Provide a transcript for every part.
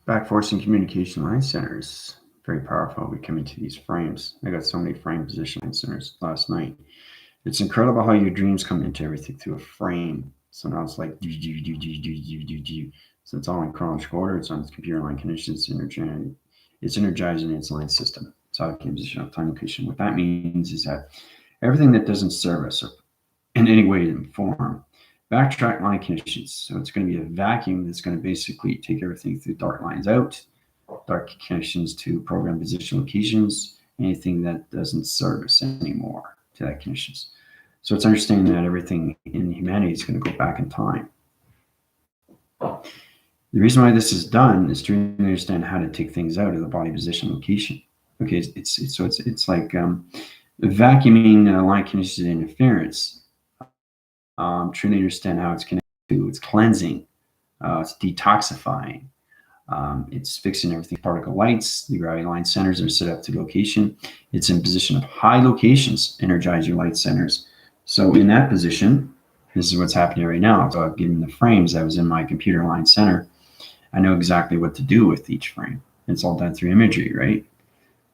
Back forcing communication line centers. Very powerful. We come into these frames. I got so many frame position line centers last night. It's incredible how your dreams come into everything through a frame. So now it's like so it's all in chronological order. It's on its computer line connections. It's energizing its line system. It's out of position of time location. What that means is that everything that doesn't serve us or in any way and form, backtrack line conditions. So it's going to be a vacuum that's going to basically take everything through dark lines out, dark connections to program position locations, anything that doesn't serve us anymore to that conditions. So it's understanding that everything in humanity is going to go back in time. The reason why this is done is to understand how to take things out of the body position location. Okay, it's like vacuuming line conditions interference. Truly understand how it's connected to. It's cleansing. It's detoxifying. It's fixing everything. Particle lights, the gravity line centers are set up to location. It's in position of high locations, energize your light centers. So in that position, this is what's happening right now. So I've given the frames that was in my computer line center. I know exactly what to do with each frame. It's all done through imagery, right?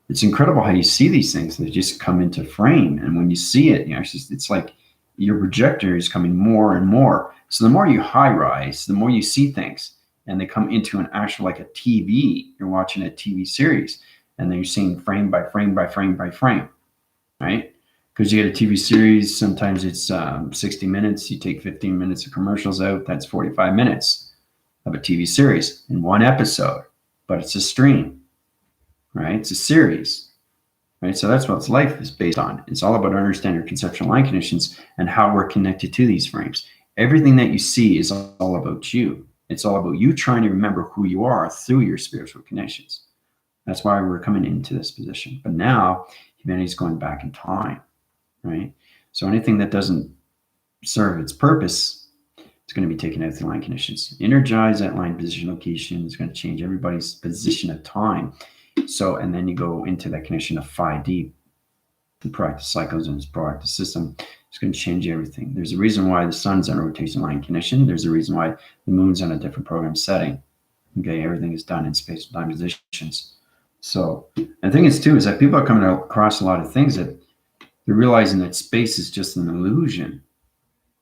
It's incredible how you see these things. They just come into frame. And when you see it, it's like your projector is coming more and more. So the more you high rise, the more you see things. And they come into an actual, like a TV. You're watching a TV series. And then you're seeing frame by frame by frame by frame, right? Because you get a TV series, sometimes it's 60 minutes. You take 15 minutes of commercials out. That's 45 minutes of a TV series in one episode. But it's a stream, right? It's a series, right? So that's what life is based on. It's all about understanding your conceptual line conditions and how we're connected to these frames. Everything that you see is all about you. It's all about you trying to remember who you are through your spiritual connections. That's why we're coming into this position. But now humanity is going back in time, right? So anything that doesn't serve its purpose, it's going to be taken out of the line conditions. Energize that line position location. It's going to change everybody's position of time. So, and then you go into that connection of 5D, the proactive cycles and its proactive system. It's going to change everything. There's a reason why the sun's on a rotation line condition. There's a reason why the moon's on a different program setting. Okay, everything is done in space and time positions. So, and the thing is too, is that people are coming across a lot of things that they're realizing that space is just an illusion.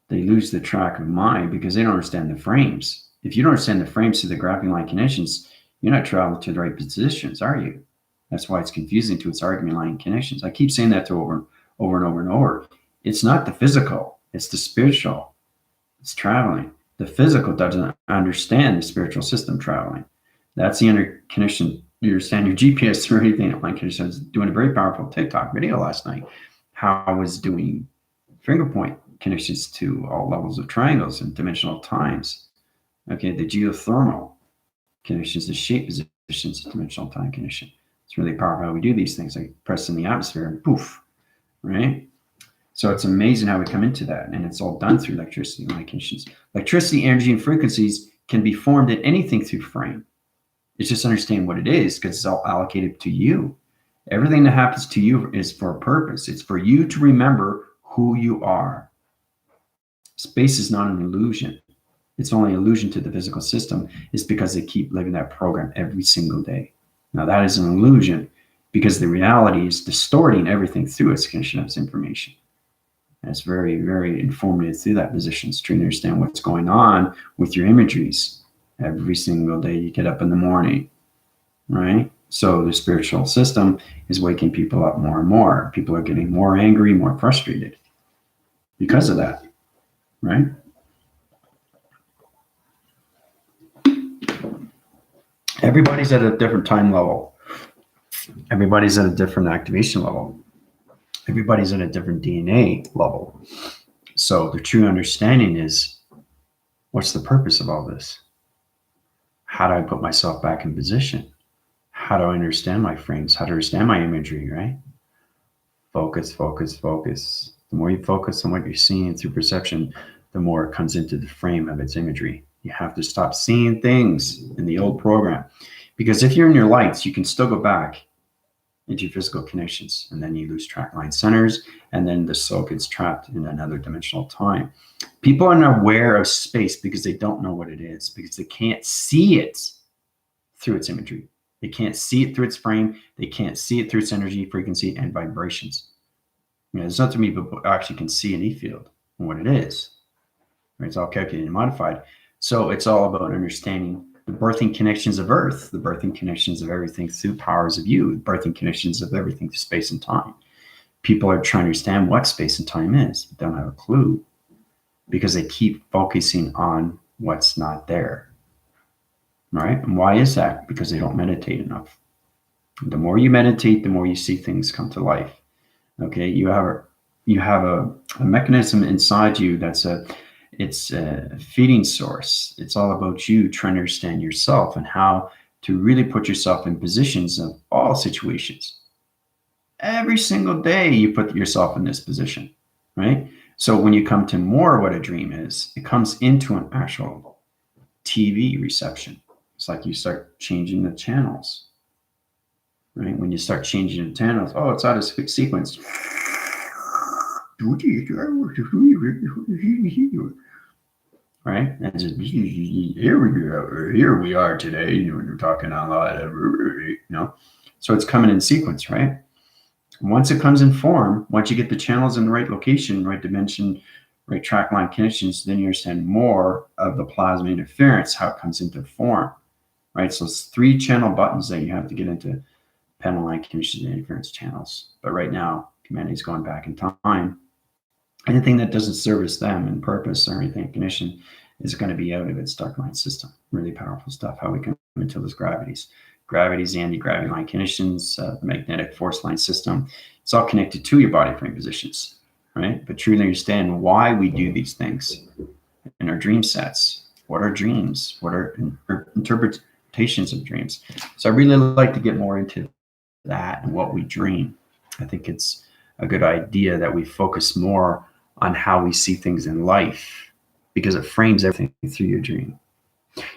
They lose the track of mind because they don't understand the frames. If you don't understand the frames to the graphing line connections, you're not traveling to the right positions, are you? That's why it's confusing to its argument line connections. I keep saying that to over and over and over. It's not the physical, it's the spiritual. It's traveling. The physical doesn't understand the spiritual system traveling. That's the interconnection. You understand your GPS through anything at line connection. I was doing a very powerful TikTok video last night. How I was doing finger point connections to all levels of triangles and dimensional times. Okay, the geothermal connections, the shape positions, dimensional time connection. It's really powerful how we do these things. Like press in the atmosphere and poof, right? So it's amazing how we come into that. And it's all done through electricity line conditions. Electricity, energy, and frequencies can be formed in anything through frame. It's just understand what it is because it's all allocated to you. Everything that happens to you is for a purpose. It's for you to remember who you are. Space is not an illusion. It's only an illusion to the physical system. It's because they keep living that program every single day. Now that is an illusion because the reality is distorting everything through its condition of its information. And it's very, very informative through that position to understand what's going on with your imageries. Every single day you get up in the morning, right? So the spiritual system is waking people up more and more. People are getting more angry, more frustrated because of that, right? Everybody's at a different time level. Everybody's at a different activation level. Everybody's at a different DNA level. So the true understanding is, what's the purpose of all this? How do I put myself back in position? How do I understand my frames? How to understand my imagery, right? Focus, focus, focus. The more you focus on what you're seeing through perception, the more it comes into the frame of its imagery. You have to stop seeing things in the old program. Because if you're in your lights, you can still go back into your physical connections, and then you lose track line centers, and then the soul gets trapped in another dimensional time. People are not aware of space because they don't know what it is, because they can't see it through its imagery. They can't see it through its frame. They can't see it through its energy, frequency, and vibrations. There's nothing many people actually can see an E-field and what it is. Right? It's all calculated and modified. So it's all about understanding the birthing connections of Earth, the birthing connections of everything through powers of you, the birthing connections of everything through space and time. People are trying to understand what space and time is, but don't have a clue because they keep focusing on what's not there. Right? And why is that? Because they don't meditate enough. The more you meditate, the more you see things come to life. Okay, you have a mechanism inside you it's a feeding source. It's all about you trying to understand yourself and how to really put yourself in positions of all situations. Every single day you put yourself in this position, right? So when you come to more what a dream is, it comes into an actual TV reception. It's like you start changing the channels, right? When you start changing the channels, oh, it's out of sequence. Right? And just here we are today. We're talking a lot of, so it's coming in sequence, right? Once it comes in form, once you get the channels in the right location, right dimension, right track line connections, then you understand more of the plasma interference, how it comes into form, right? So it's 3 channel buttons that you have to get into panel line connections and interference channels. But right now, humanity's going back in time. Anything that doesn't service them in purpose or anything condition is going to be out of its dark line system. Really powerful stuff. How we come into those gravities. Gravities, the anti-gravity line conditions, the magnetic force line system. It's all connected to your body frame positions, right? But truly understand why we do these things in our dream sets. What are dreams? What are interpretations of dreams? So I really like to get more into that and what we dream. I think it's a good idea that we focus more on how we see things in life because it frames everything through your dream.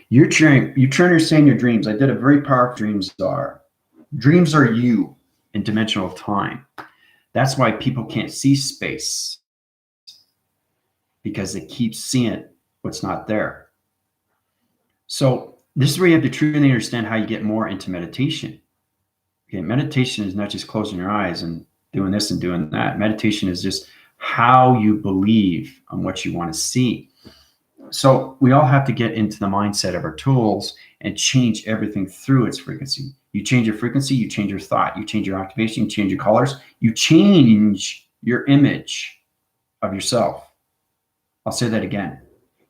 You try to understand your dreams. I did a very powerful dreams are. Dreams are you in dimensional time. That's why people can't see space because they keep seeing what's not there. So this is where you have to truly understand how you get more into meditation. Okay, meditation is not just closing your eyes and doing this and doing that. Meditation is just how you believe on what you want to see. So we all have to get into the mindset of our tools and change everything through its frequency. You change your frequency, you change your thought, you change your activation, you change your colors, you change your image of yourself. I'll say that again.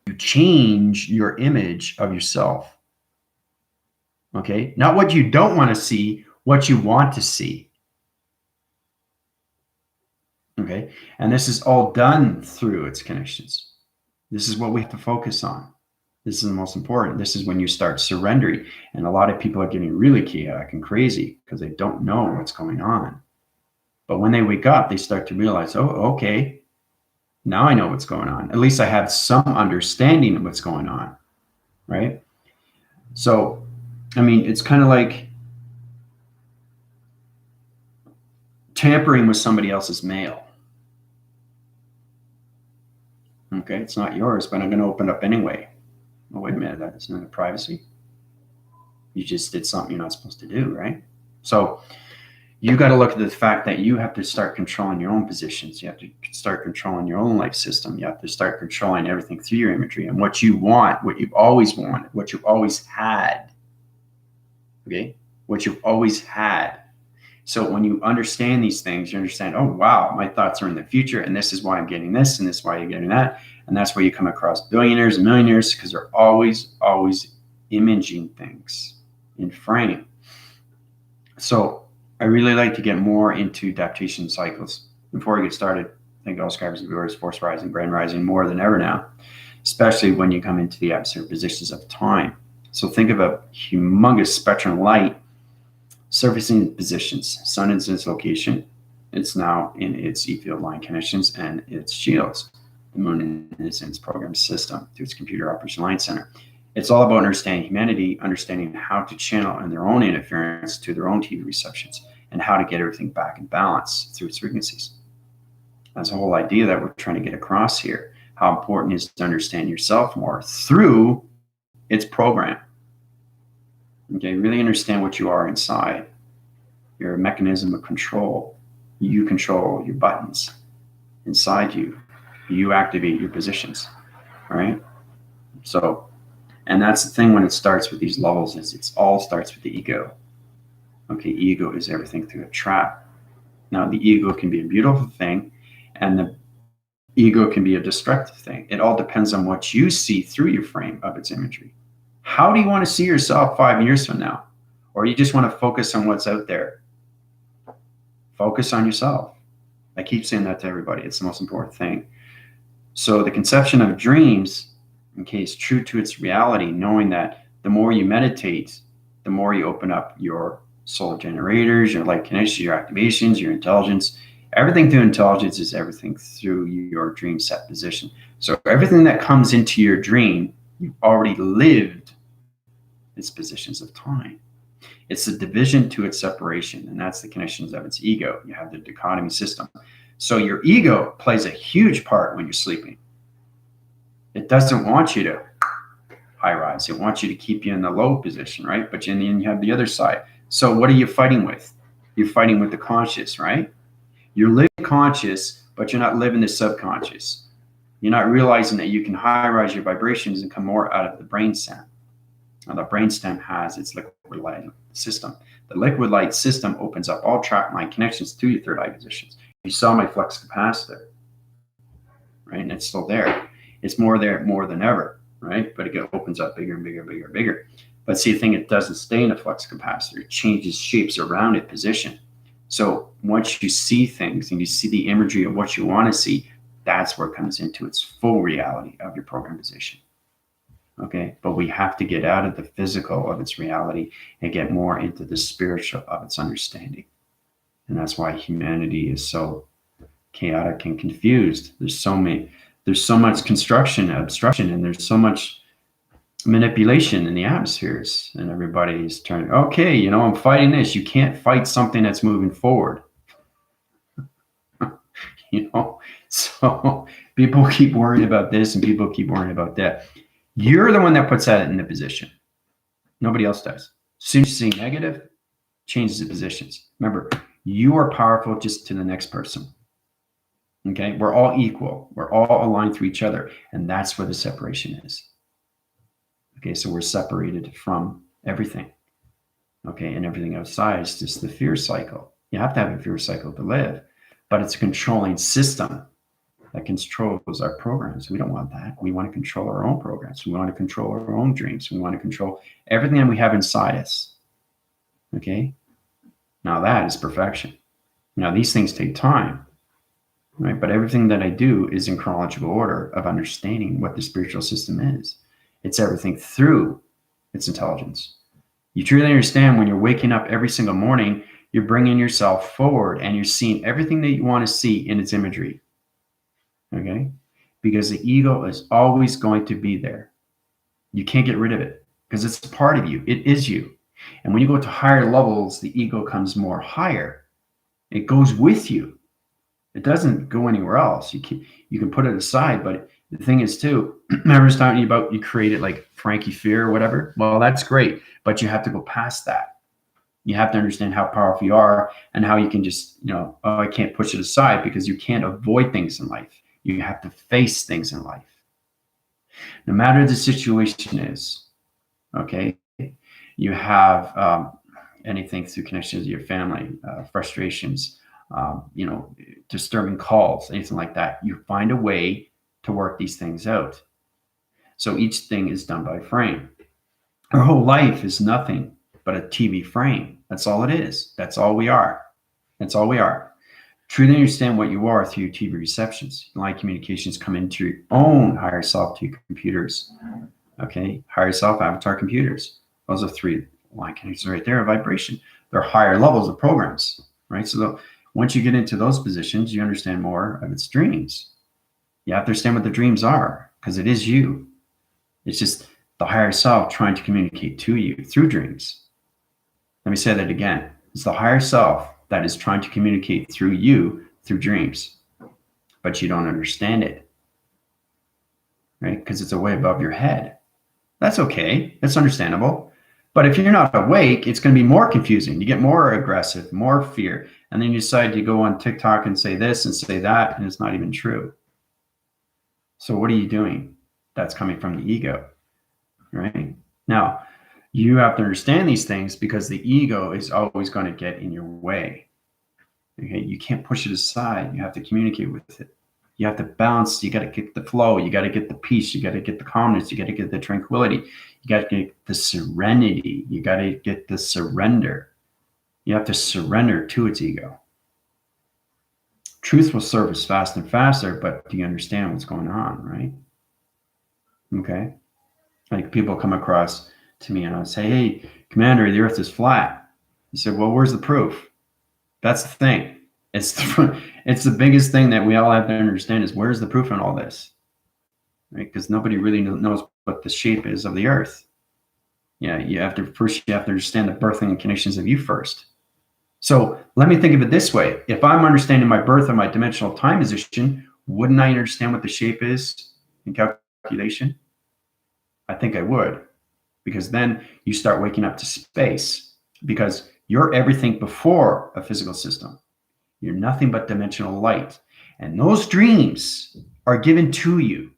You change your image of yourself. Okay? Not what you don't want to see, what you want to see. Okay? And this is all done through its connections. This is what we have to focus on. This is the most important. This is when you start surrendering. And a lot of people are getting really chaotic and crazy because they don't know what's going on. But when they wake up, they start to realize, oh, okay, now I know what's going on. At least I have some understanding of what's going on, right? So, I mean, it's kind of like tampering with somebody else's mail. Okay, it's not yours, but I'm going to open up anyway. Oh, wait a minute, that's not privacy. You just did something you're not supposed to do, right? So you got to look at the fact that you have to start controlling your own positions. You have to start controlling your own life system. You have to start controlling everything through your imagery and what you want, what you've always wanted, what you've always had. Okay, what you've always had. So when you understand these things, you understand, oh, wow, my thoughts are in the future, and this is why I'm getting this, and this is why you're getting that. And that's where you come across billionaires and millionaires, because they're always imaging things in frame. So I really like to get more into adaptation cycles. Before we get started, I think all scribes and viewers, force rising, brain rising more than ever now, especially when you come into the adversarial positions of time. So think of a humongous spectrum of light surfacing positions. Sun is its location. It's now in its E-field line connections and its shields. The moon is in its program system through its computer operation line center. It's all about understanding humanity, understanding how to channel in their own interference to their own TV receptions and how to get everything back in balance through its frequencies. That's the whole idea that we're trying to get across here. How important it is to understand yourself more through its program. Okay, really understand what you are inside. You're a mechanism of control. You control your buttons inside you. You activate your positions. All right. So, and that's the thing when it starts with these levels is it's all starts with the ego. Okay, ego is everything through a trap. Now, the ego can be a beautiful thing, and the ego can be a destructive thing. It all depends on what you see through your frame of its imagery. How do you want to see yourself 5 years from now? Or you just want to focus on what's out there? Focus on yourself. I keep saying that to everybody. It's the most important thing. So the conception of dreams, okay, is true to its reality, knowing that the more you meditate, the more you open up your soul generators, your light connections, your activations, your intelligence. Everything through intelligence is everything through your dream set position. So everything that comes into your dream, you've already lived its positions of time. It's the division to its separation, and that's the connections of its ego. You have the dichotomy system. So your ego plays a huge part when you're sleeping. It doesn't want you to high rise. It wants you to keep you in the low position, right? But then you have the other side. So what are you fighting with? You're fighting with the conscious, right? You're living conscious, but you're not living the subconscious. You're not realizing that you can high rise your vibrations and come more out of the brainstem. Now, the brainstem has its liquid light system. The liquid light system opens up all track line connections to your third eye positions. You saw my flux capacitor, right? And it's still there. It's more there more than ever, right? But it opens up bigger and bigger, bigger, bigger. But see, the thing, it doesn't stay in a flux capacitor. It changes shapes around its position. So once you see things and you see the imagery of what you want to see, that's where it comes into its full reality of your program position. Okay, but we have to get out of the physical of its reality and get more into the spiritual of its understanding. And that's why humanity is so chaotic and confused. There's so much construction, obstruction, and there's so much manipulation in the atmospheres. And everybody's turning, okay, I'm fighting this. You can't fight something that's moving forward. So people keep worrying about this and people keep worrying about that. You're the one that puts that in the position. Nobody else does. As soon as you see negative, changes the positions. Remember, you are powerful just to the next person. Okay, we're all equal. We're all aligned to each other. And that's where the separation is. Okay, so we're separated from everything. Okay, and everything outside is just the fear cycle. You have to have a fear cycle to live, but it's a controlling system that controls our programs. We don't want that. We want to control our own programs. We want to control our own dreams. We want to control everything that we have inside us. Okay, now that is perfection. Now these things take time. Right? But everything that I do is in chronological order of understanding what the spiritual system is. It's everything through its intelligence. You truly understand when you're waking up every single morning, you're bringing yourself forward and you're seeing everything that you want to see in its imagery. Okay? Because the ego is always going to be there. You can't get rid of it because it's a part of you. It is you. And when you go to higher levels, the ego comes more higher. It goes with you. It doesn't go anywhere else. You can put it aside, but the thing is too, remember I was talking about you created like Frankie Fear or whatever? Well, that's great, but you have to go past that. You have to understand how powerful you are and how you can just, I can't push it aside because you can't avoid things in life. You have to face things in life. No matter the situation is, okay? You have anything through connections to your family, frustrations, disturbing calls, anything like that. You find a way to work these things out. So each thing is done by frame. Our whole life is nothing but a TV frame. That's all it is. That's all we are. That's all we are. Truly understand what you are through your TV receptions. Light communications come into your own higher self to your computers. Okay, higher self avatar computers. Those are 3 line connections right there, vibration. They're higher levels of programs, right? So once you get into those positions, you understand more of its dreams. You have to understand what the dreams are because it is you. It's just the higher self trying to communicate to you through dreams. Let me say that again. It's the higher self that is trying to communicate through you through dreams, but you don't understand it, right? Because it's a way above your head. That's okay. That's understandable. But if you're not awake, it's going to be more confusing. You get more aggressive, more fear. And then you decide to go on TikTok and say this and say that, and it's not even true. So what are you doing? That's coming from the ego, right? Now, you have to understand these things because the ego is always going to get in your way. Okay, you can't push it aside. You have to communicate with it. You have to balance. You got to get the flow. You got to get the peace. You got to get the calmness. You got to get the tranquility. You got to get the serenity. You got to get the surrender. You have to surrender to its ego. Truth will surface fast and faster, but do you understand what's going on, right? Okay. Like people come across to me and I say, hey, Commander, the earth is flat. He said, well, where's the proof? That's the thing. It's the biggest thing that we all have to understand is where's the proof in all this, right? Because nobody really knows what the shape is of the earth. Yeah, you have to understand the birthing and conditions of you first. So let me think of it this way. If I'm understanding my birth and my dimensional time position, wouldn't I understand what the shape is in calculation? I think I would, because then you start waking up to space, because you're everything before a physical system. You're nothing but dimensional light. And those dreams are given to you.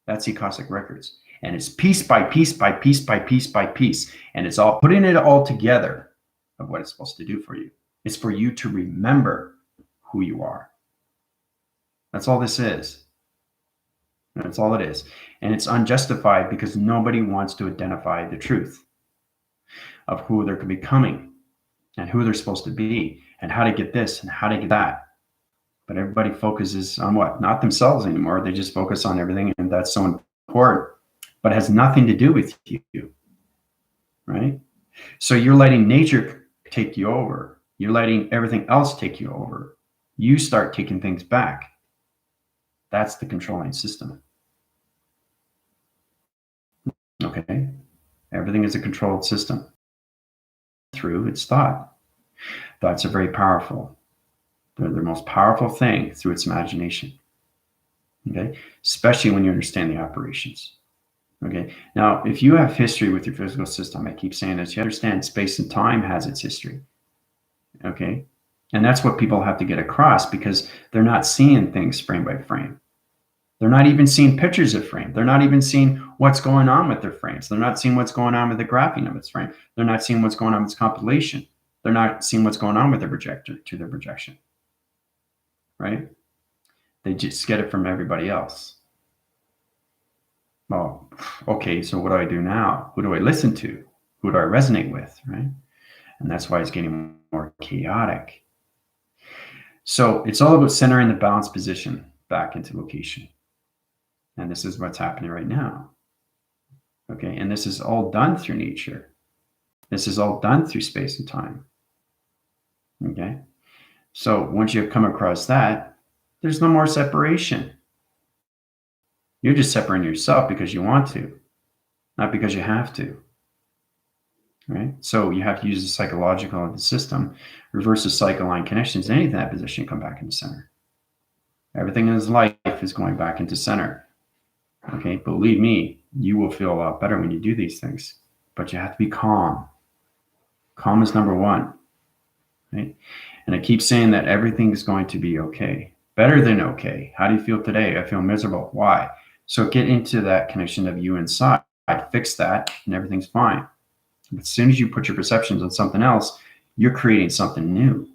That's the Akashic Records. And it's piece by piece by piece by piece by piece. And it's all putting it all together of what it's supposed to do for you. It's for you to remember who you are. That's all this is. That's all it is. And it's unjustified because nobody wants to identify the truth of who they're becoming and who they're supposed to be and how to get this and how to get that. But everybody focuses on what? Not themselves anymore. They just focus on everything, and that's so important. But it has nothing to do with you, right? So you're letting nature take you over. You're letting everything else take you over. You start taking things back. That's the controlling system. Okay? Everything is a controlled system through its thought. Thoughts are very powerful. They're the most powerful thing through its imagination. Okay? Especially when you understand the operations. Okay? Now, if you have history with your physical system, I keep saying this, you understand space and time has its history. Okay? And that's what people have to get across, because they're not seeing things frame by frame. They're not even seeing pictures of frame. They're not even seeing what's going on with their frames. They're not seeing what's going on with the graphing of its frame. They're not seeing what's going on with its compilation. They're not seeing what's going on with their projector to their projection. Right? They just get it from everybody else. Well, okay, so what do I do now? Who do I listen to? Who do I resonate with? Right? And that's why it's getting more chaotic. So it's all about centering the balanced position back into location. And this is what's happening right now. Okay, and this is all done through nature. This is all done through space and time. Okay, so once you have come across that, there's no more separation. You're just separating yourself because you want to, not because you have to. Right? So you have to use the psychological of the system, reverse the cycle line connections, anything in that position, come back into center. Everything in his life is going back into center. Okay, believe me, you will feel a lot better when you do these things, but you have to be calm. Calm is number one, right? And I keep saying that everything is going to be okay, better than okay. How do you feel today? I feel miserable. Why? So get into that connection of you inside, fix that, and everything's fine. But as soon as you put your perceptions on something else, you're creating something new.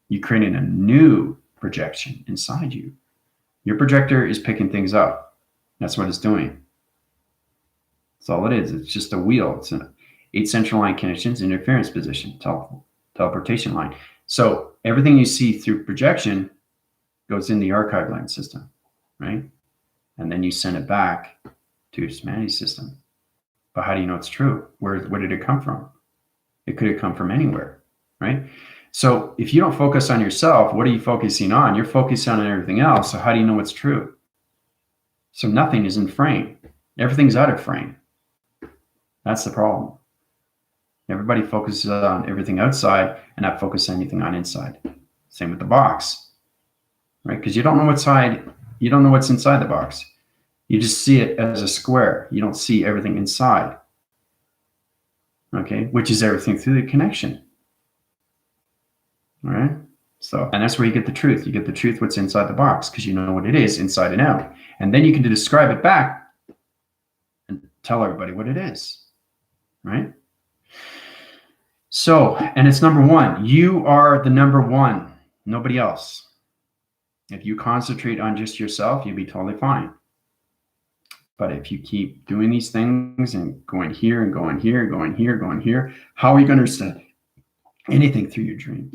You're creating a new projection inside you. Your projector is picking things up. That's what it's doing. That's all it is. It's just a wheel. It's an 8 central line connections, interference position, teleportation line. So everything you see through projection goes in the archive line system, right? And then you send it back to your humanity system. But how do you know it's true? Where did it come from? It could have come from anywhere, right? So if you don't focus on yourself, what are you focusing on? You're focusing on everything else. So how do you know what's true? So nothing is in frame. Everything's out of frame. That's the problem. Everybody focuses on everything outside and not focus on anything on inside. Same with the box, right? Because you don't know what's inside the box. You just see it as a square. You don't see everything inside. okay, which is everything through the connection. All right. So, and that's where you get the truth. You get the truth, what's inside the box, because you know what it is inside and out. And then you can describe it back and tell everybody what it is. Right. So, and it's number one. You are the number one, nobody else. If you concentrate on just yourself, you'll be totally fine. But if you keep doing these things and going here and going here, going here, going here, how are you going to understand anything through your dream?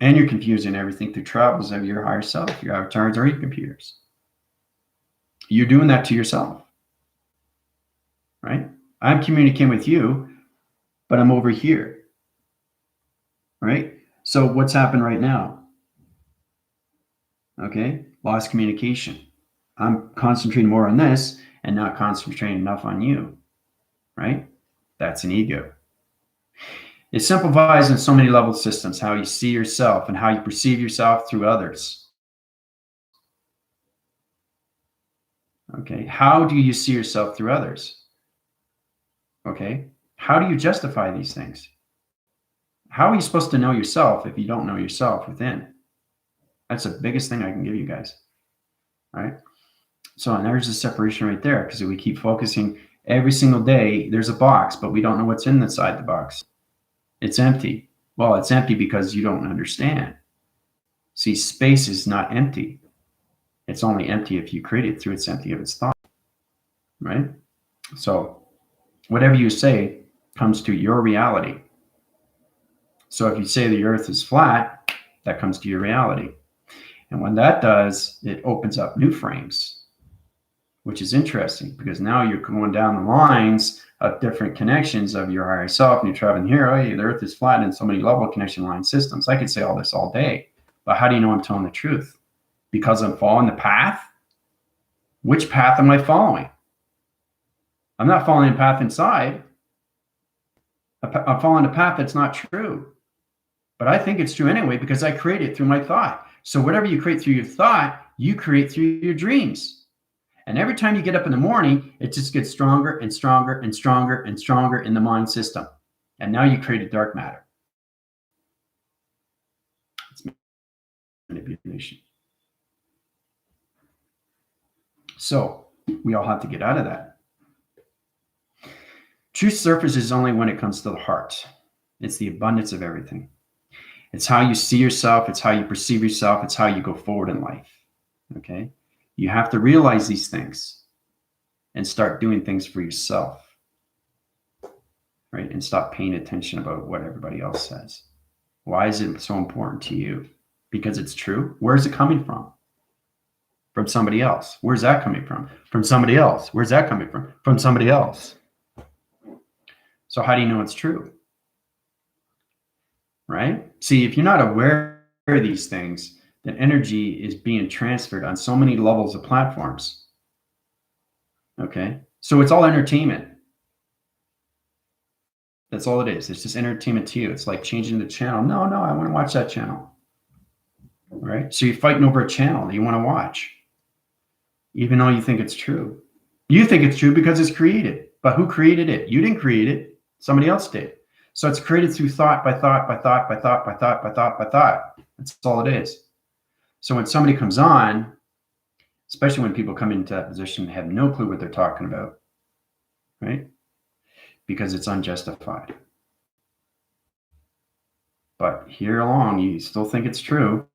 And you're confusing everything through travels of your higher self, your avatars, or your computers. You're doing that to yourself, right? I'm communicating with you, but I'm over here, right? So what's happened right now? Okay, lost communication. I'm concentrating more on this and not concentrating enough on you, right? That's an ego. It simplifies in so many level systems how you see yourself and how you perceive yourself through others. Okay, how do you see yourself through others? Okay, how do you justify these things? How are you supposed to know yourself if you don't know yourself within? That's the biggest thing I can give you guys. All right. So, and there's a separation right there, because we keep focusing every single day. There's a box, but we don't know what's inside the box. It's empty. Well, it's empty because you don't understand. See, space is not empty. It's only empty if you create it through its empty of its thought. Right. So, whatever you say comes to your reality. So, if you say the earth is flat, that comes to your reality. And when that does, it opens up new frames, which is interesting, because now you're going down the lines of different connections of your higher self, and you're traveling here. Oh, the earth is flat in so many level connection line systems. I could say all this all day, but how do you know I'm telling the truth? Because I'm following the path? Which path am I following? I'm not following a path inside. I'm following a path that's not true. But I think it's true anyway, because I create it through my thought. So whatever you create through your thought, you create through your dreams. And every time you get up in the morning, it just gets stronger and stronger and stronger and stronger in the mind system. And now you create a dark matter. It's manipulation. So we all have to get out of that. Truth surfaces only when it comes to the heart. It's the abundance of everything. It's how you see yourself. It's how you perceive yourself. It's how you go forward in life. Okay? You have to realize these things and start doing things for yourself. Right? And stop paying attention about what everybody else says. Why is it so important to you? Because it's true. Where is it coming from? From somebody else. Where's that coming from? From somebody else. Where's that coming from? From somebody else. So how do you know it's true? Right? See, if you're not aware of these things, then energy is being transferred on so many levels of platforms. Okay? So it's all entertainment. That's all it is. It's just entertainment to you. It's like changing the channel. No, I want to watch that channel. Right? So you're fighting over a channel that you want to watch, even though you think it's true. You think it's true because it's created. But who created it? You didn't create it. Somebody else did. So it's created through thought by thought by thought by thought by thought by thought by thought. That's all it is. So when somebody comes on, especially when people come into that position and have no clue what they're talking about, right? Because it's unjustified. But here along, you still think it's true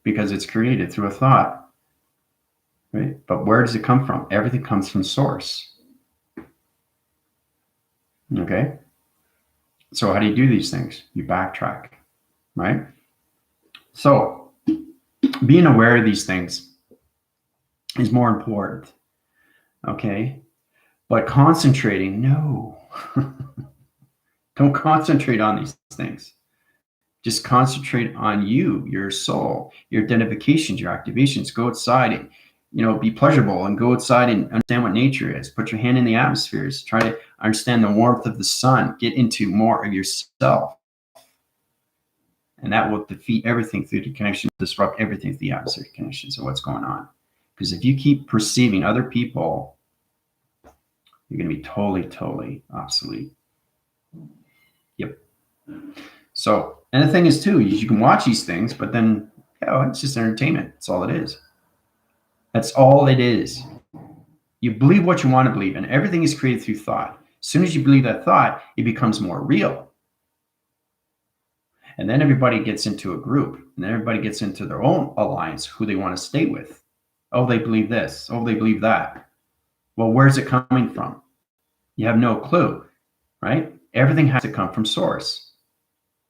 because it's created through a thought, right? But where does it come from? Everything comes from source. Okay? So how do you do these things? You backtrack, right? So being aware of these things is more important, okay? But concentrating, no. Don't concentrate on these things. Just concentrate on you, your soul, your identifications, your activations. Go outside and, be pleasurable and go outside and understand what nature is. Put your hand in the atmospheres. Try to understand the warmth of the sun. Get into more of yourself. And that will defeat everything through the connection, disrupt everything through the atmospheric connections of what's going on. Because if you keep perceiving other people, you're going to be totally, totally obsolete. So, and the thing is too, you can watch these things, but then, it's just entertainment. That's all it is. That's all it is. You believe what you want to believe, and everything is created through thought. As soon as you believe that thought, it becomes more real. And then everybody gets into a group, and then everybody gets into their own alliance, who they want to stay with. Oh, they believe this. Oh, they believe that. Well, where's it coming from? You have no clue, right? Everything has to come from source.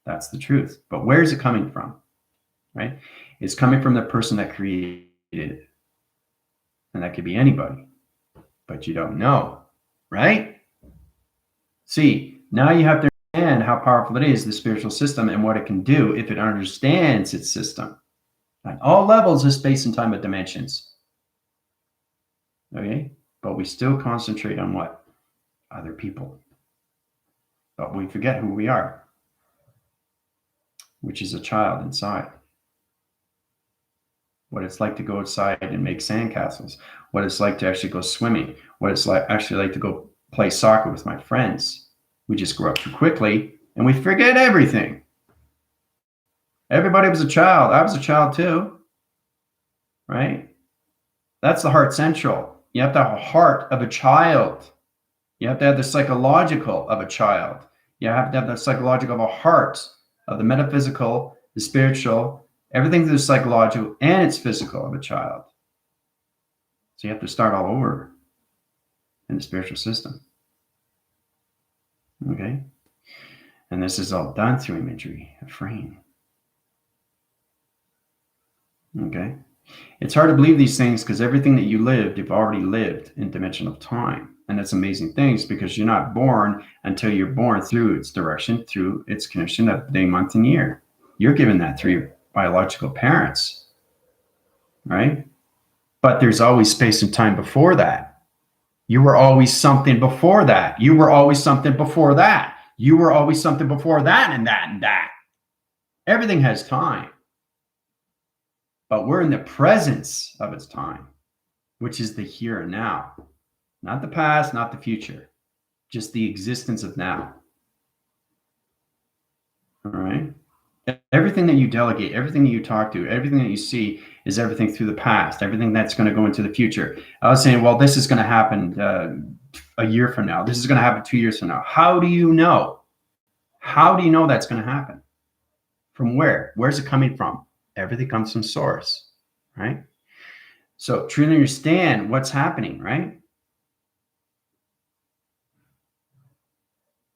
That's the truth. But where is it coming from, right? It's coming from the person that created it. And that could be anybody, but you don't know, right? See, now you have to understand how powerful it is, the spiritual system, and what it can do if it understands its system at all levels of space and time and dimensions. Okay? But we still concentrate on what? Other people. But we forget who we are, which is a child inside. What it's like to go outside and make sandcastles, what it's like to actually go swimming, what it's like actually like to go play soccer with my friends. We just grow up too quickly and we forget everything. Everybody was a child. I was a child too, right? That's the heart central. You have to have a heart of a child. You have to have the psychological of a child. You have to have the psychological of a heart, of the metaphysical, the spiritual, everything through the psychological and its physical of a child. So you have to start all over in the spiritual system. Okay? And this is all done through imagery, a frame. Okay? It's hard to believe these things because everything that you lived, you've already lived in dimension of time. And that's amazing things because you're not born until you're born through its direction, through its connection of day, month, and year. You're given that through your biological parents, right? But there's always space and time before that. You were always something before that. You were always something before that. You were always something before that and that and that. Everything has time. But we're in the presence of its time, which is the here and now. Not the past, not the future. Just the existence of now. All right? Everything that you delegate, everything that you talk to, everything that you see is everything through the past, everything that's going to go into the future. I was saying, well, this is going to happen a year from now. This is going to happen 2 years from now. How do you know? How do you know that's going to happen? From where? Where's it coming from? Everything comes from source, right? So truly understand what's happening, right?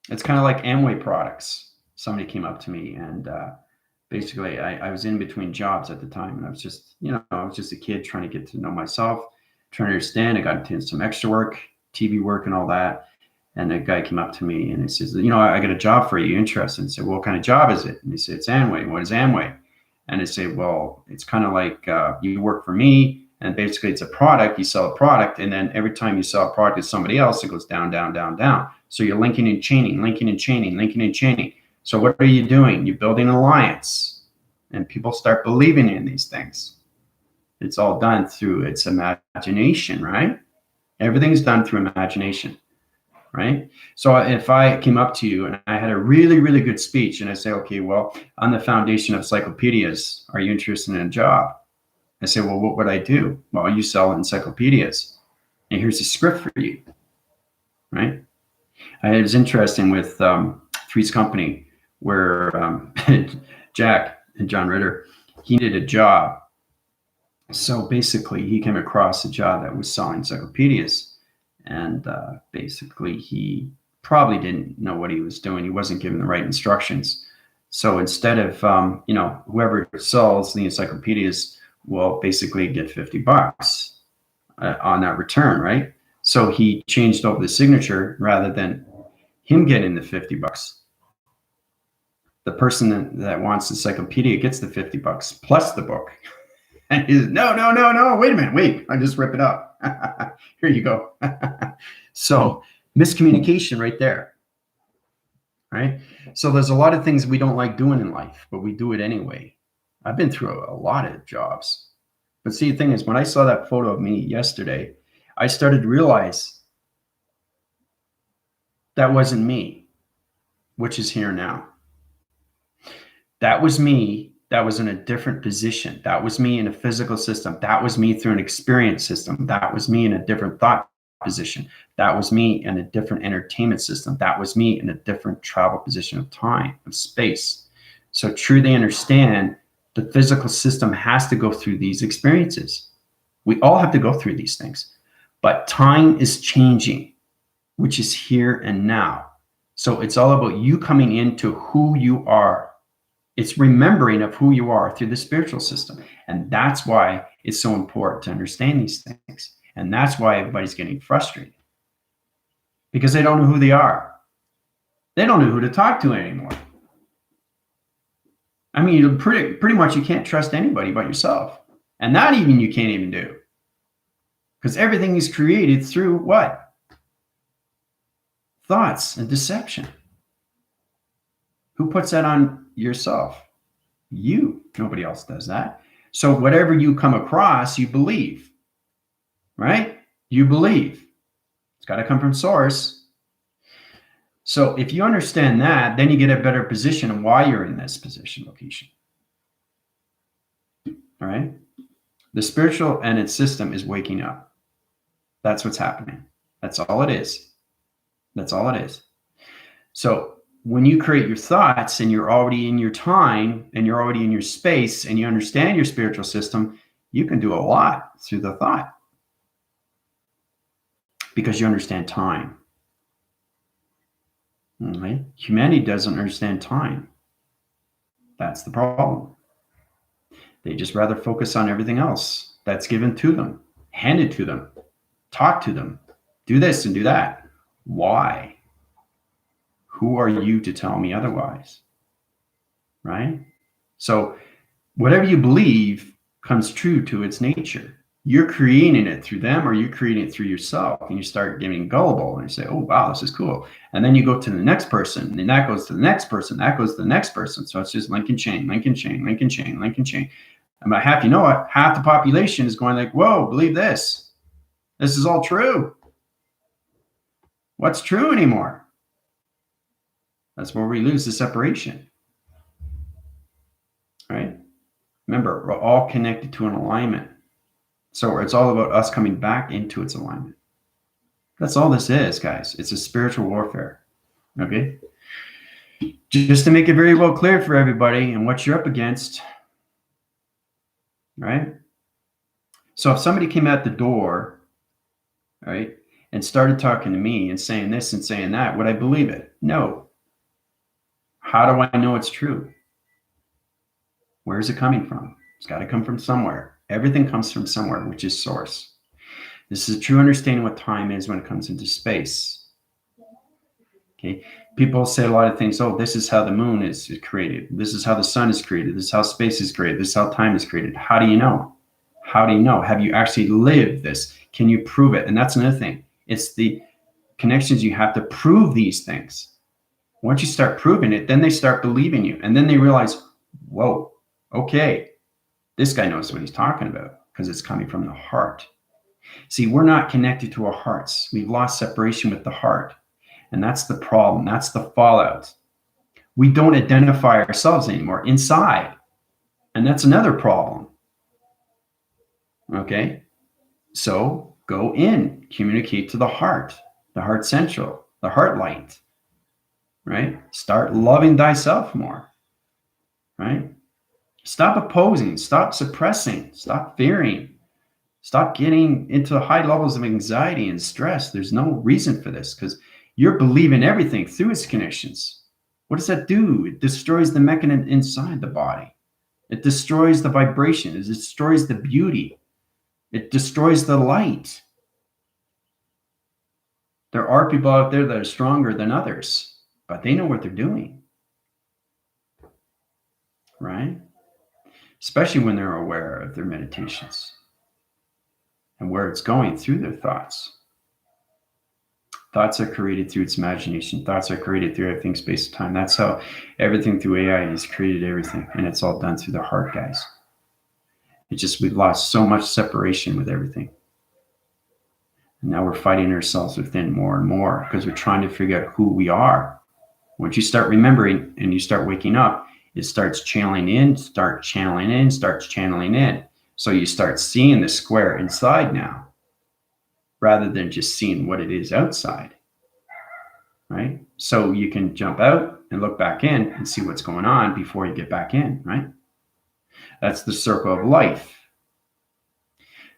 It's kind of like Amway products. Somebody came up to me and basically I was in between jobs at the time and I was just, I was just a kid trying to get to know myself, trying to understand. I got into some extra work, TV work and all that. And the guy came up to me and he says, I got a job for you. Interested? And I said, well, what kind of job is it? And he said, it's Amway. What is Amway? And I say, well, it's kind of like you work for me and basically it's a product. You sell a product and then every time you sell a product to somebody else, it goes down, down, down, down. So you're linking and chaining, linking and chaining, linking and chaining. So what are you doing? You're building an alliance and people start believing in these things. It's all done through its imagination, right? Everything's done through imagination, right? So if I came up to you and I had a really, really good speech and I say, okay, well, on the foundation of encyclopedias, are you interested in a job? I say, well, what would I do? Well, you sell encyclopedias and here's a script for you, right? It was interesting with Three's Company where Jack and John Ritter, he did a job. So basically he came across a job that was selling encyclopedias and basically he probably didn't know what he was doing. He wasn't given the right instructions. So instead of, whoever sells the encyclopedias will basically get $50 on that return, right? So he changed over the signature rather than him getting the $50. The person that wants the encyclopedia gets the $50 plus the book. And he's no, wait a minute, wait, I just rip it up. Here you go. So miscommunication right there, right? So there's a lot of things we don't like doing in life, but we do it anyway. I've been through a lot of jobs. But see, the thing is, when I saw that photo of me yesterday, I started to realize that wasn't me, which is here now. That was me. That was in a different position. That was me in a physical system. That was me through an experience system. That was me in a different thought position. That was me in a different entertainment system. That was me in a different travel position of time, of space. So truly understand the physical system has to go through these experiences. We all have to go through these things. But time is changing, which is here and now. So it's all about you coming into who you are. It's remembering of who you are through the spiritual system. And that's why it's so important to understand these things. And that's why everybody's getting frustrated, because they don't know who they are. They don't know who to talk to anymore. I mean, pretty much you can't trust anybody but yourself. And that even you can't even do. Because everything is created through what? Thoughts and deception. Who puts that on yourself? You. Nobody else does that. So whatever you come across, you believe. Right? You believe. It's got to come from source. So if you understand that, then you get a better position on why you're in this position, location. All right? The spiritual and its system is waking up. That's what's happening. That's all it is. That's all it is. So when you create your thoughts and you're already in your time and you're already in your space and you understand your spiritual system, you can do a lot through the thought because you understand time. Okay? Humanity doesn't understand time. That's the problem. They just rather focus on everything else that's given to them, handed to them, talk to them, do this and do that. Why? Who are you to tell me otherwise? Right? So whatever you believe comes true to its nature. You're creating it through them or you're creating it through yourself, and you start getting gullible and you say, oh, wow, this is cool. And then you go to the next person and that goes to the next person, that goes to the next person. So it's just link and chain, link and chain, link and chain, link and chain. And by half, you know what? Half the population is going like, whoa, believe this. This is all true. What's true anymore? That's where we lose the separation. Right? Remember, we're all connected to an alignment. So it's all about us coming back into its alignment. That's all this is, guys. It's a spiritual warfare. Okay? Just to make it very well clear for everybody and what you're up against. Right? So if somebody came at the door, right, and started talking to me and saying this and saying that, would I believe it? No. How do I know it's true? Where is it coming from? It's got to come from somewhere. Everything comes from somewhere, which is source. This is a true understanding what time is when it comes into space. Okay. People say a lot of things. Oh, this is how the moon is created. This is how the sun is created. This is how space is created. This is how time is created. How do you know? How do you know? Have you actually lived this? Can you prove it? And that's another thing. It's the connections. You have to prove these things. Once you start proving it, then they start believing you. And then they realize, whoa, okay, this guy knows what he's talking about because it's coming from the heart. See, we're not connected to our hearts. We've lost separation with the heart. And that's the problem. That's the fallout. We don't identify ourselves anymore inside. And that's another problem. Okay? So go in, communicate to the heart central, the heart light. Right? Start loving thyself more. Right? Stop opposing, stop suppressing, stop fearing. Stop getting into high levels of anxiety and stress. There's no reason for this because you're believing everything through its connections. What does that do? It destroys the mechanism inside the body. It destroys the vibration. It destroys the beauty. It destroys the light. There are people out there that are stronger than others, but they know what they're doing. Right? Especially when they're aware of their meditations and where it's going through their thoughts. Thoughts are created through its imagination. Thoughts are created through everything, space, and time. That's how everything through AI has created everything. And it's all done through the heart, guys. It's just we've lost so much separation with everything. And now we're fighting ourselves within more and more because we're trying to figure out who we are. Once you start remembering and you start waking up, it starts channeling in, starts channeling in, starts channeling in. So you start seeing the square inside now, rather than just seeing what it is outside, right? So you can jump out and look back in and see what's going on before you get back in, right? That's the circle of life.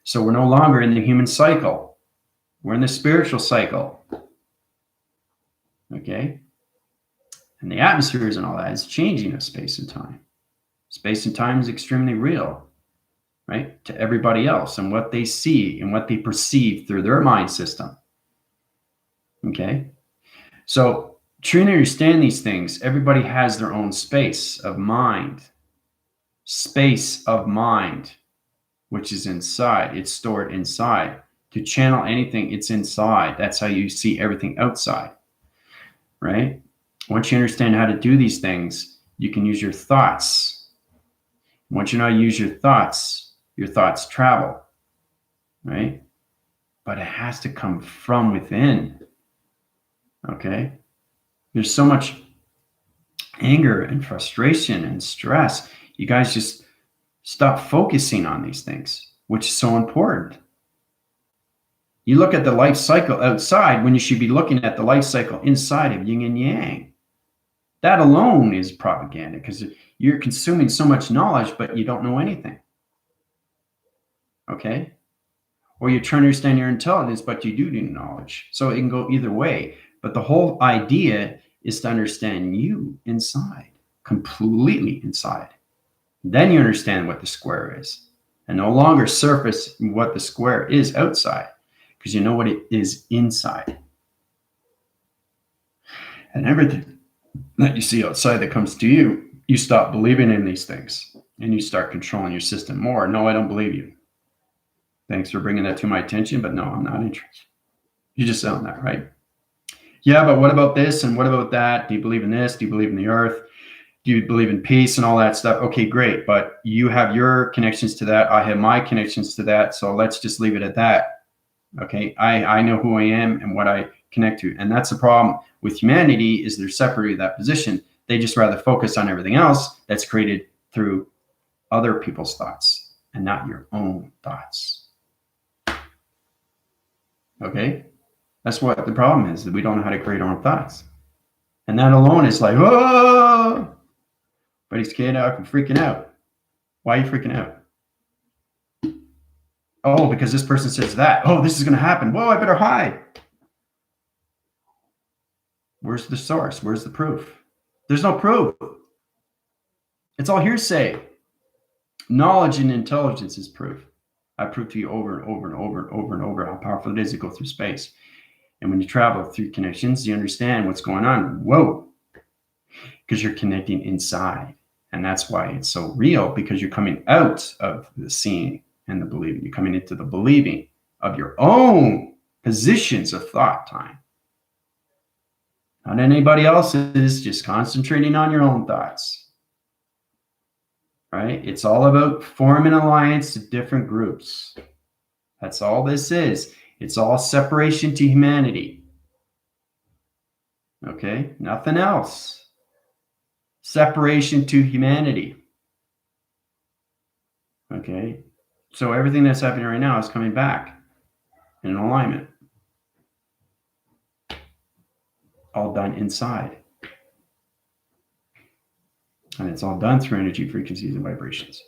So we're no longer in the human cycle. We're in the spiritual cycle. Okay? And the atmospheres and all that is changing of space and time. Space and time is extremely real, right? To everybody else and what they see and what they perceive through their mind system. Okay? So, trying to understand these things, everybody has their own space of mind. Space of mind, which is inside. It's stored inside. To channel anything, it's inside. That's how you see everything outside, right? Once you understand how to do these things, you can use your thoughts. Once you know how to use your thoughts travel, right? But it has to come from within, okay? There's so much anger and frustration and stress. You guys just stop focusing on these things, which is so important. You look at the life cycle outside when you should be looking at the life cycle inside of yin and yang. That alone is propaganda, because you're consuming so much knowledge, but you don't know anything. Okay? Or you're trying to understand your intelligence, but you do need knowledge. So it can go either way. But the whole idea is to understand you inside, completely inside. Then you understand what the square is, and no longer surface what the square is outside, because you know what it is inside. And everything that you see outside that comes to you, you stop believing in these things and you start controlling your system more. No, I don't believe you. Thanks for bringing that to my attention, but no, I'm not interested. You just sound that, right? Yeah, but what about this and what about that? Do you believe in this? Do you believe in the earth? Do you believe in peace and all that stuff? Okay, great. But you have your connections to that. I have my connections to that. So let's just leave it at that. Okay, I know who I am and what I connect to. And that's the problem with humanity, is they're separated that position. They just rather focus on everything else that's created through other people's thoughts and not your own thoughts. Okay, that's what the problem is, that we don't know how to create our own thoughts. And that alone is like, oh, but he's scared out and freaking out. Why are you freaking out? Oh, because this person says that. Oh, this is going to happen. Whoa, I better hide. Where's the source? Where's the proof? There's no proof. It's all hearsay. Knowledge and intelligence is proof. I prove to you over and over and over and over and over how powerful it is to go through space. And when you travel through connections, you understand what's going on. Whoa. Because you're connecting inside. And that's why it's so real, because you're coming out of the seeing and the believing. You're coming into the believing of your own positions of thought time. Not anybody else's, just concentrating on your own thoughts. Right? It's all about forming an alliance to different groups. That's all this is. It's all separation to humanity. Okay? Nothing else. Separation to humanity. Okay? So everything that's happening right now is coming back in alignment. All done inside. And it's all done through energy, frequencies, and vibrations.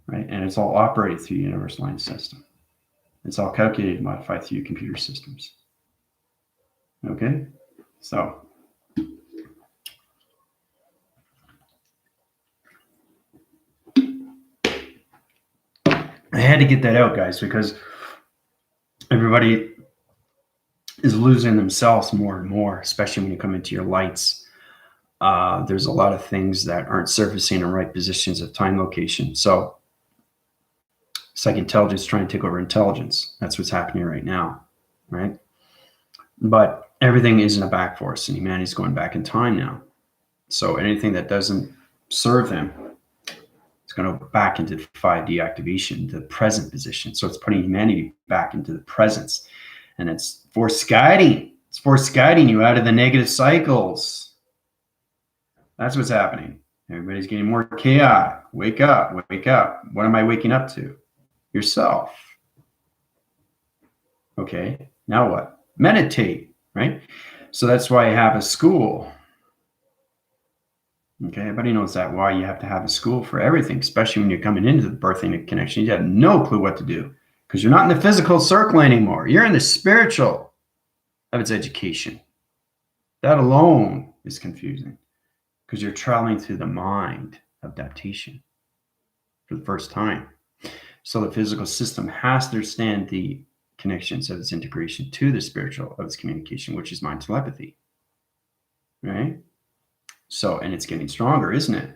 Right? And it's all operated through the universal line system. It's all calculated and modified through computer systems. Okay? So I had to get that out, guys, because everybody is losing themselves more and more, especially when you come into your lights. There's a lot of things that aren't surfacing in right positions of time location. So psychic intelligence is trying to take over intelligence. That's what's happening right now, right? But everything is in a back force, and humanity's going back in time now. So anything that doesn't serve them, it's going to go back into 5D activation, the present position. So it's putting humanity back into the presence. And it's force guiding. It's force guiding you out of the negative cycles. That's what's happening. Everybody's getting more chaotic. Wake up, wake up. What am I waking up to? Yourself. Okay, now what? Meditate, right? So that's why I have a school. Okay, everybody knows that why you have to have a school for everything, especially when you're coming into the birthing connection. You have no clue what to do because you're not in the physical circle anymore. You're in the spiritual of its education. That alone is confusing because you're traveling through the mind of adaptation for the first time. So the physical system has to understand the connections of its integration to the spiritual of its communication, which is mind telepathy. Right? So, and it's getting stronger, isn't it?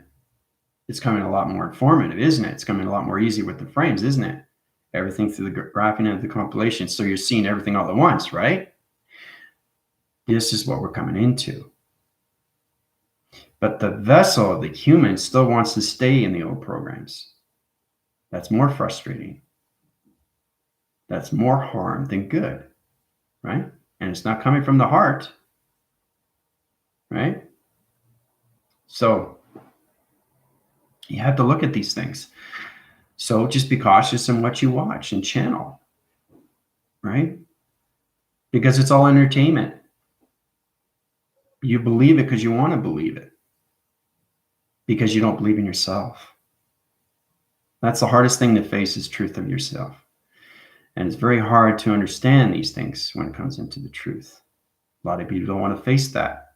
It's coming a lot more informative, isn't it? It's coming a lot more easy with the frames, isn't it? Everything through the graphing of the compilation. So you're seeing everything all at once, right? This is what we're coming into. But the vessel, the human, still wants to stay in the old programs. That's more frustrating. That's more harm than good, right? And it's not coming from the heart, right? So you have to look at these things. So just be cautious in what you watch and channel, right? Because it's all entertainment. You believe it because you want to believe it, because you don't believe in yourself. That's the hardest thing to face, is truth of yourself. And it's very hard to understand these things when it comes into the truth. A lot of people don't want to face that,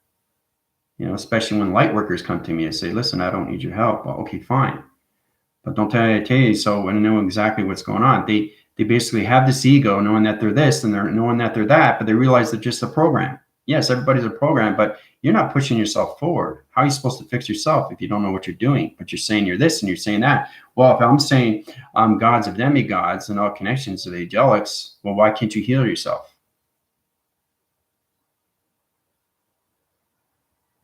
especially when light workers come to me and say, listen, I don't need your help. Well, okay, fine. But don't tell you. So when I know exactly what's going on, they basically have this ego knowing that they're this and they're knowing that they're that, but they realize they're just a program. Yes, everybody's a program, but you're not pushing yourself forward. How are you supposed to fix yourself if you don't know what you're doing? But you're saying you're this and you're saying that. Well, if I'm saying I'm gods of demigods and all connections to the angelics, well, why can't you heal yourself?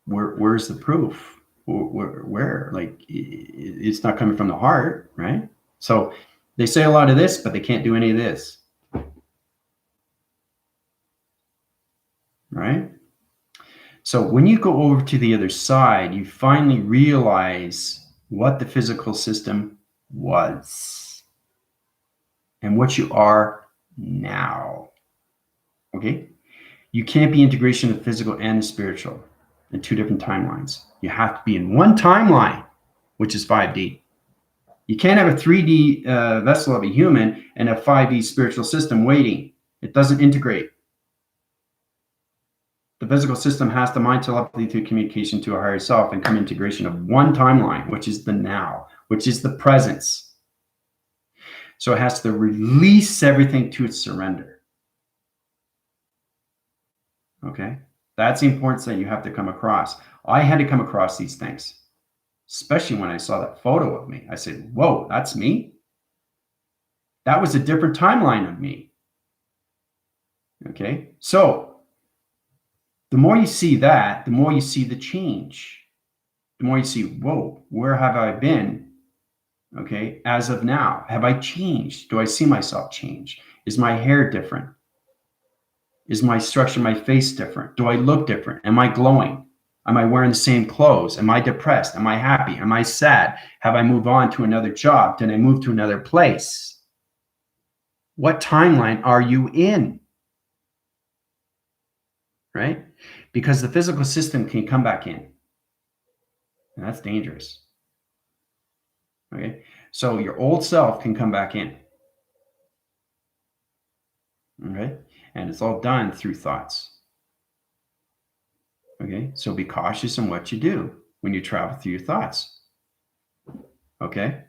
Where's the proof? Where? Like, it's not coming from the heart, right? So they say a lot of this, but they can't do any of this, right? So when you go over to the other side, you finally realize what the physical system was and what you are now. Okay? You can't be integration of physical and the spiritual in two different timelines. You have to be in one timeline, which is 5D. You can't have a 3D vessel of a human and a 5D spiritual system waiting. It doesn't integrate. The physical system has to mind telepathy through communication to a higher self and come integration of one timeline, which is the now, which is the presence. So it has to release everything to its surrender. Okay? That's the importance that you have to come across. I had to come across these things, especially when I saw that photo of me. I said, whoa, that's me? That was a different timeline of me. Okay? So the more you see that, the more you see the change. The more you see, whoa, where have I been? Okay, as of now, have I changed? Do I see myself change? Is my hair different? Is my structure, my face different? Do I look different? Am I glowing? Am I wearing the same clothes? Am I depressed? Am I happy? Am I sad? Have I moved on to another job? Did I move to another place? What timeline are you in? Right? Because the physical system can come back in. And that's dangerous. Okay? So your old self can come back in. Okay? And it's all done through thoughts. Okay? So be cautious in what you do when you travel through your thoughts. Okay?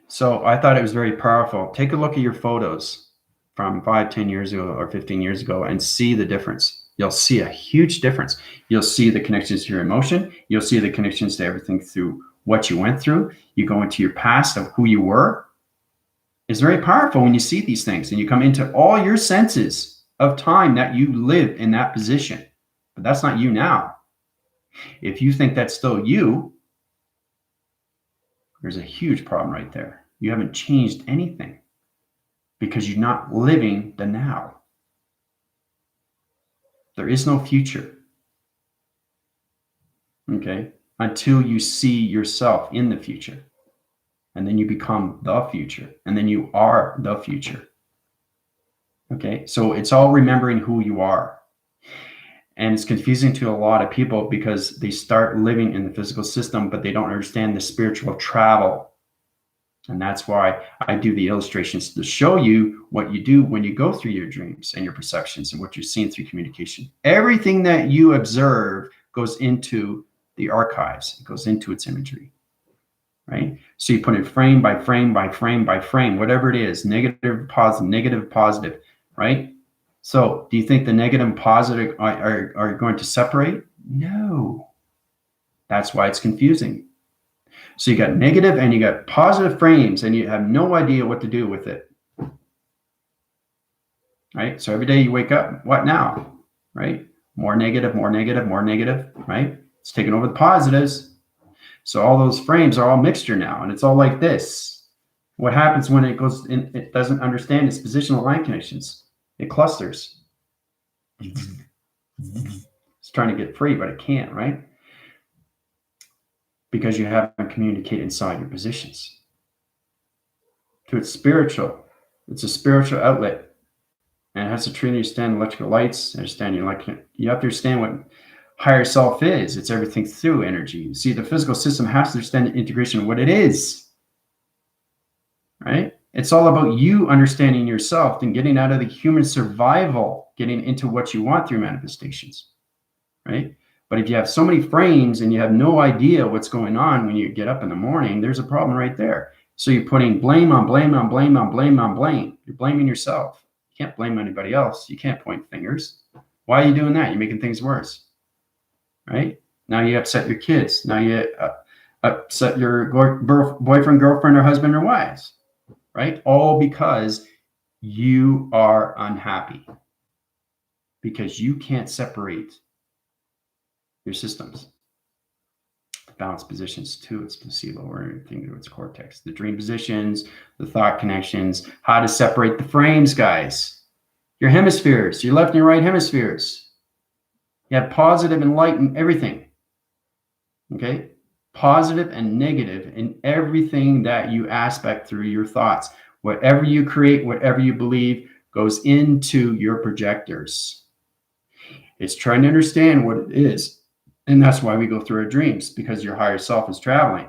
So I thought it was very powerful. Take a look at your photos from 5, 10 years ago or 15 years ago and see the difference. You'll see a huge difference. You'll see the connections to your emotion. You'll see the connections to everything through what you went through. You go into your past of who you were. It's very powerful when you see these things and you come into all your senses of time that you live in that position. But that's not you now. If you think that's still you, there's a huge problem right there. You haven't changed anything because you're not living the now. There is no future. Okay. until you see yourself in the future. And then you become the future. And then you are the future. Okay, so it's all remembering who you are. And it's confusing to a lot of people because they start living in the physical system, but they don't understand the spiritual travel. And that's why I do the illustrations to show you what you do when you go through your dreams and your perceptions and what you're seeing through communication. Everything that you observe goes into the archives. It goes into its imagery, right? So you put it frame by frame by frame by frame, whatever it is, negative, positive, right? So do you think the negative and positive are going to separate? No. That's why it's confusing. So you got negative and you got positive frames and you have no idea what to do with it. Right? So every day you wake up, what now? Right? More negative, right? It's taking over the positives. So all those frames are all mixture now, and it's all like this. What happens when it goes in, it doesn't understand its positional line connections. It clusters. It's trying to get free, but it can't, right? Because you haven't communicated inside your positions. To its spiritual. It's a spiritual outlet. And it has to truly understand electrical lights, understand you have to understand what higher self is. It's everything through energy. See, the physical system has to understand the integration of what it is. Right? It's all about you understanding yourself and getting out of the human survival, getting into what you want through manifestations. Right? But if you have so many frames and you have no idea what's going on when you get up in the morning, there's a problem right there. So you're putting blame on blame on blame on blame on blame. You're blaming yourself. You can't blame anybody else. You can't point fingers. Why are you doing that? You're making things worse. Right? Now you upset your kids. Now you upset your boyfriend, girlfriend, or husband or wives. Right? All because you are unhappy. Because you can't separate your systems. Balance positions to its placebo or anything to its cortex. The dream positions, the thought connections, how to separate the frames, guys. Your hemispheres, your left and your right hemispheres. You have positive, enlighten, everything. Okay? Positive and negative in everything that you aspect through your thoughts. Whatever you create, whatever you believe goes into your projectors. It's trying to understand what it is. And that's why we go through our dreams, because your higher self is traveling.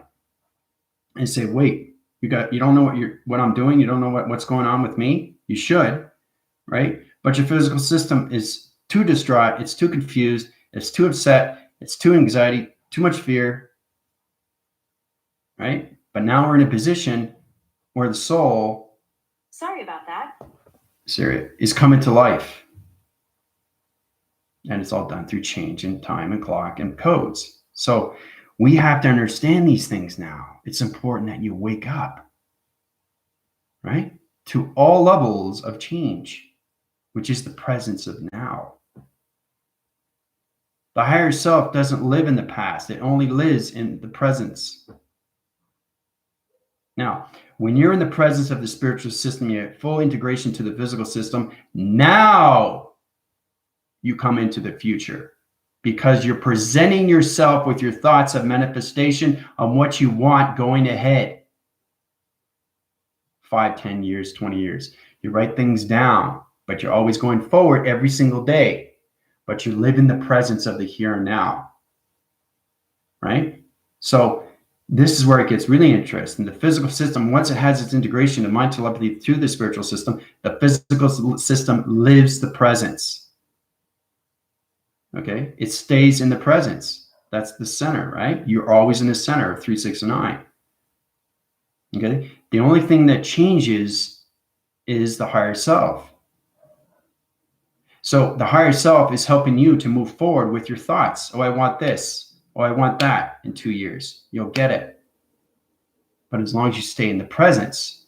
And say, wait, you don't know what I'm doing. You don't know what's going on with me. You should, right? But your physical system is too distraught. It's too confused. It's too upset. It's too anxiety, too much fear, right? But now we're in a position where the soul, sorry about that, is coming to life. And it's all done through change in time and clock and codes. So we have to understand these things now. It's important that you wake up, right? To all levels of change, which is the presence of now. The higher self doesn't live in the past. It only lives in the presence. Now, when you're in the presence of the spiritual system, you have full integration to the physical system. Now you come into the future because you're presenting yourself with your thoughts of manifestation on what you want going ahead. 5, 10 years, 20 years. You write things down, but you're always going forward every single day. But you live in the presence of the here and now. Right? So this is where it gets really interesting. The physical system, once it has its integration of mind telepathy through the spiritual system, the physical system lives the presence. Okay, it stays in the presence. That's the center, right? You're always in the center of 3, 6, and 9. Okay, the only thing that changes is the higher self. So the higher self is helping you to move forward with your thoughts. Oh, I want this. Oh, I want that in 2 years. You'll get it. But as long as you stay in the presence,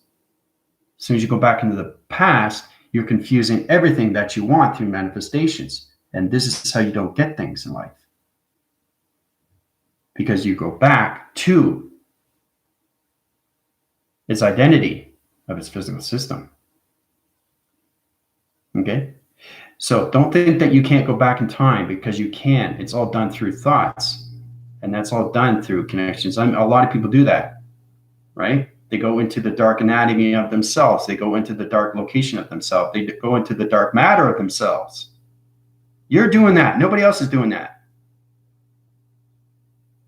as soon as you go back into the past, you're confusing everything that you want through manifestations. And this is how you don't get things in life. Because you go back to its identity of its physical system. Okay? So don't think that you can't go back in time, because you can. It's all done through thoughts. And that's all done through connections. A lot of people do that, right? They go into the dark anatomy of themselves. They go into the dark location of themselves. They go into the dark matter of themselves. You're doing that. Nobody else is doing that.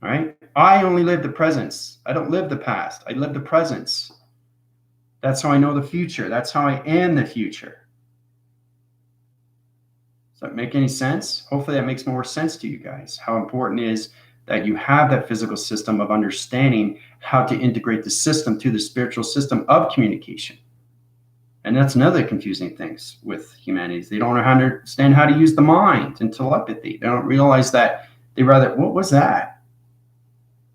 All right? I only live the presence. I don't live the past. I live the presence. That's how I know the future. That's how I am the future. Does that make any sense? Hopefully that makes more sense to you guys. How important it is that you have that physical system of understanding how to integrate the system to the spiritual system of communication. And that's another confusing thing with humanity. They don't understand how to use the mind and telepathy. They don't realize that they rather, what was that?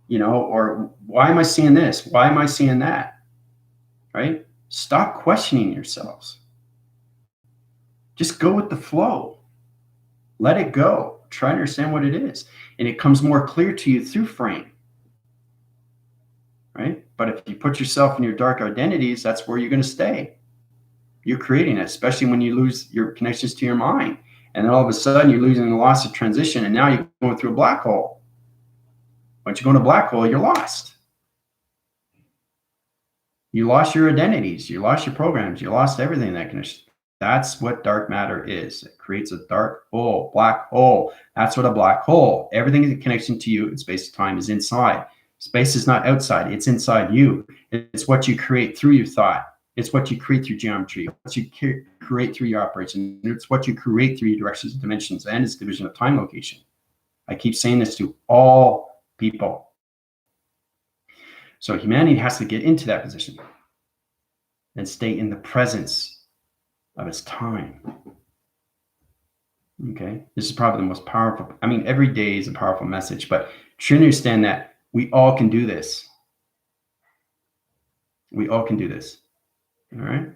You know, or why am I seeing this? Why am I seeing that? Right? Stop questioning yourselves. Just go with the flow. Let it go. Try to understand what it is. And it comes more clear to you through frame. Right? But if you put yourself in your dark identities, that's where you're going to stay. You're creating it, especially when you lose your connections to your mind. And then all of a sudden you're losing the loss of transition, and now you're going through a black hole. Once you go in a black hole, you're lost. You lost your identities, you lost your programs, you lost everything that can. That's what dark matter is. It creates a dark hole, black hole. That's what a black hole. Everything in connection to you in space and time is inside. Space is not outside, it's inside you. It's what you create through your thought. It's what you create through geometry. What you create through your operation. It's what you create through your directions and dimensions and its division of time location. I keep saying this to all people. So humanity has to get into that position and stay in the presence of its time. Okay, this is probably the most powerful. I mean, every day is a powerful message, but truly understand that we all can do this. We all can do this. All right.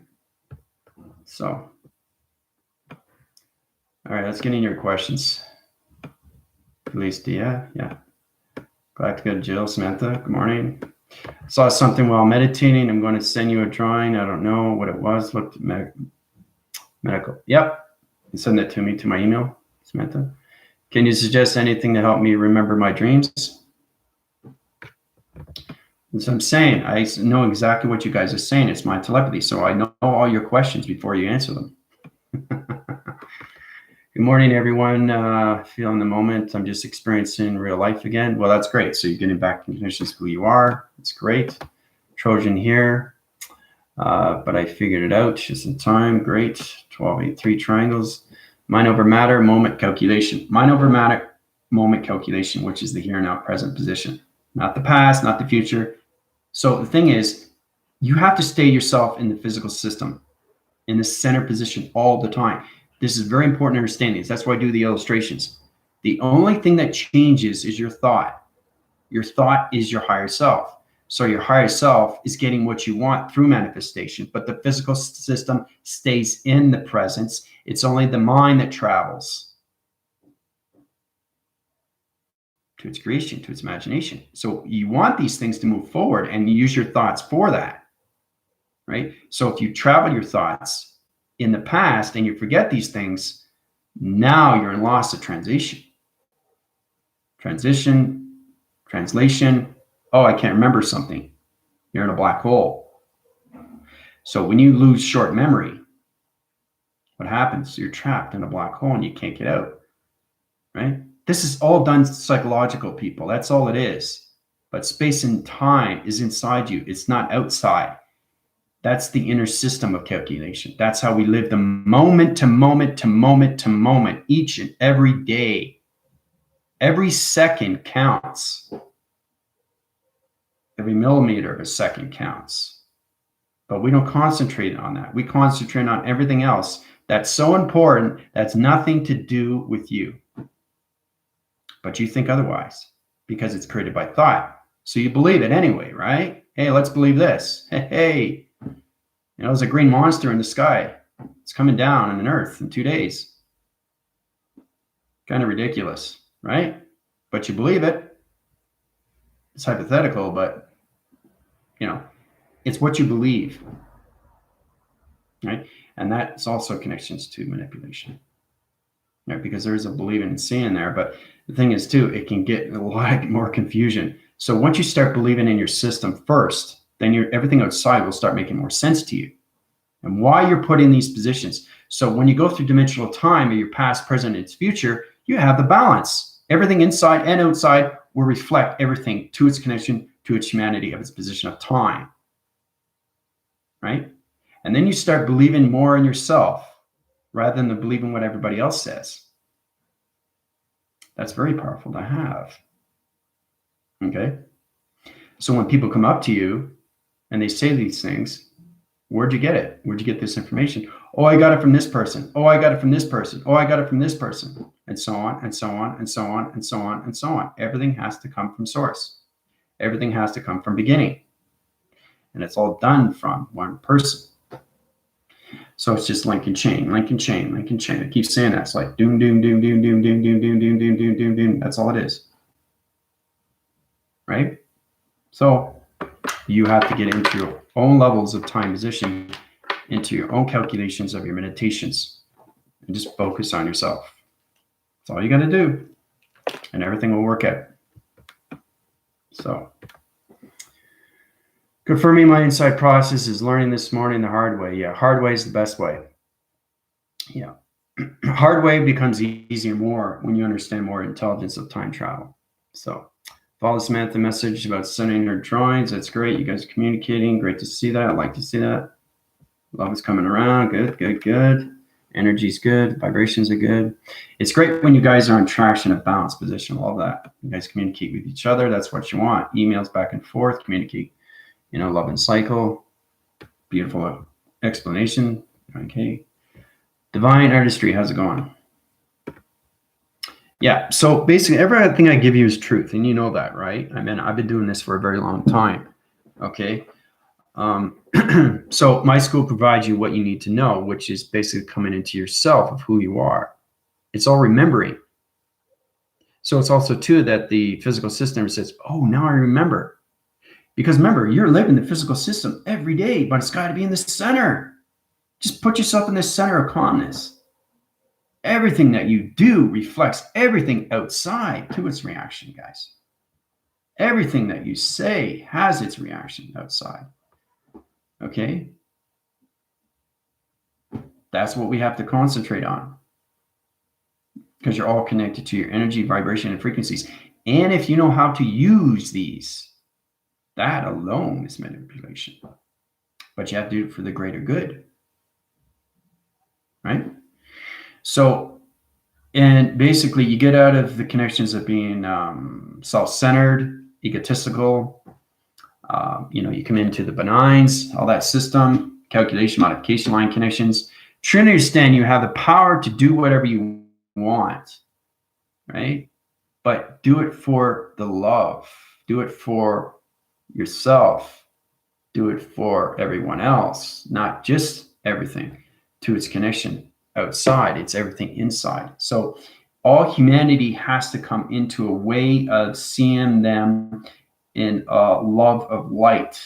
So, all right, let's get into your questions. At least, yeah. Glad to go, Jill, Samantha. Good morning. Saw something while meditating. I'm going to send you a drawing. I don't know what it was. Looked medical. Yep. You send that to me to my email, Samantha. Can you suggest anything to help me remember my dreams? That's what I'm saying. I know exactly what you guys are saying. It's my telepathy. So I know all your questions before you answer them. Good morning, everyone. Feeling the moment. I'm just experiencing real life again. Well, that's great. So you're getting back in conditions who you are. It's great. Trojan here. But I figured it out just in time. Great. 12, 8, 3 triangles. Mind over matter, moment calculation. Mind over matter, moment calculation, which is the here and now present position. Not the past, not the future. So the thing is, you have to stay yourself in the physical system, in the center position all the time. This is very important to understand this. That's why I do the illustrations. The only thing that changes is your thought. Your thought is your higher self. So your higher self is getting what you want through manifestation, but the physical system stays in the presence. It's only the mind that travels to its creation, to its imagination. So you want these things to move forward, and you use your thoughts for that, right? So if you travel your thoughts in the past and you forget these things, now you're in loss of translation. Translation. Oh, I can't remember something. You're in a black hole. So when you lose short memory, what happens? You're trapped in a black hole and you can't get out, right? This is all done psychological, people. That's all it is. But space and time is inside you. It's not outside. That's the inner system of calculation. That's how we live the moment to moment to moment to moment, each and every day. Every second counts. Every millimeter of a second counts. But we don't concentrate on that. We concentrate on everything else that's so important that's nothing to do with you. But you think otherwise because it's created by thought. So you believe it anyway, right? Hey, let's believe this. Hey. You know, there's a green monster in the sky. It's coming down on an Earth in 2 days. Kind of ridiculous, right? But you believe it. It's hypothetical, but, you know, it's what you believe, right? And that's also connections to manipulation. right? Because there's a believing and seeing there. But the thing is, too, it can get a lot more confusion. So once you start believing in your system first, then everything outside will start making more sense to you and why you're put in these positions. So when you go through dimensional time of your past, present, and its future, you have the balance. Everything inside and outside will reflect everything to its connection, to its humanity of its position of time, right? And then you start believing more in yourself rather than believing what everybody else says. That's very powerful to have. Okay. So when people come up to you and they say these things, where'd you get it? Where'd you get this information? Oh, I got it from this person. Oh, I got it from this person. Oh, I got it from this person. And so on, and so on, and so on, and so on, and so on. Everything has to come from source. Everything has to come from beginning. And it's all done from one person. So it's just link and chain, link and chain, link and chain. I keep saying that. It's like doom, doom, doom, doom, doom, doom, doom, doom, doom, doom, doom, doom, doom. That's all it is. Right? So you have to get into your own levels of time position, into your own calculations of your meditations, and just focus on yourself. That's all you got to do, and everything will work out. So, confirming my inside process is learning this morning the hard way. Yeah, hard way is the best way. Yeah. Hard way becomes easier more when you understand more intelligence of time travel. So, follow Samantha message about sending her drawings. That's great. You guys are communicating. Great to see that. I like to see that. Love is coming around. Good, good, good. Energy's good. Vibrations are good. It's great when you guys are in traction of balanced position. Love that. You guys communicate with each other. That's what you want. Emails back and forth. Communicate, love and cycle. Beautiful explanation. Okay. Divine artistry. How's it going? Yeah. So basically everything I give you is truth. And you know that, right? I mean, I've been doing this for a very long time. Okay. So my school provides you what you need to know, which is basically coming into yourself of who you are. It's all remembering. So it's also too that the physical system says, oh, now I remember. Because remember, you're living the physical system every day, but it's got to be in the center. Just put yourself in the center of calmness. Everything that you do reflects everything outside to its reaction, guys. Everything that you say has its reaction outside. Okay? That's what we have to concentrate on. Because you're all connected to your energy, vibration, and frequencies. And if you know how to use these, that alone is manipulation. But you have to do it for the greater good. Right? So, and basically you get out of the connections of being self-centered, egotistical. You come into the benigns, all that system, calculation, modification, line connections. Truly understand you have the power to do whatever you want, right? But do it for the love. Do it for yourself. Do it for everyone else, not just everything to its connection outside. It's everything inside. So all humanity has to come into a way of seeing them in a love of light.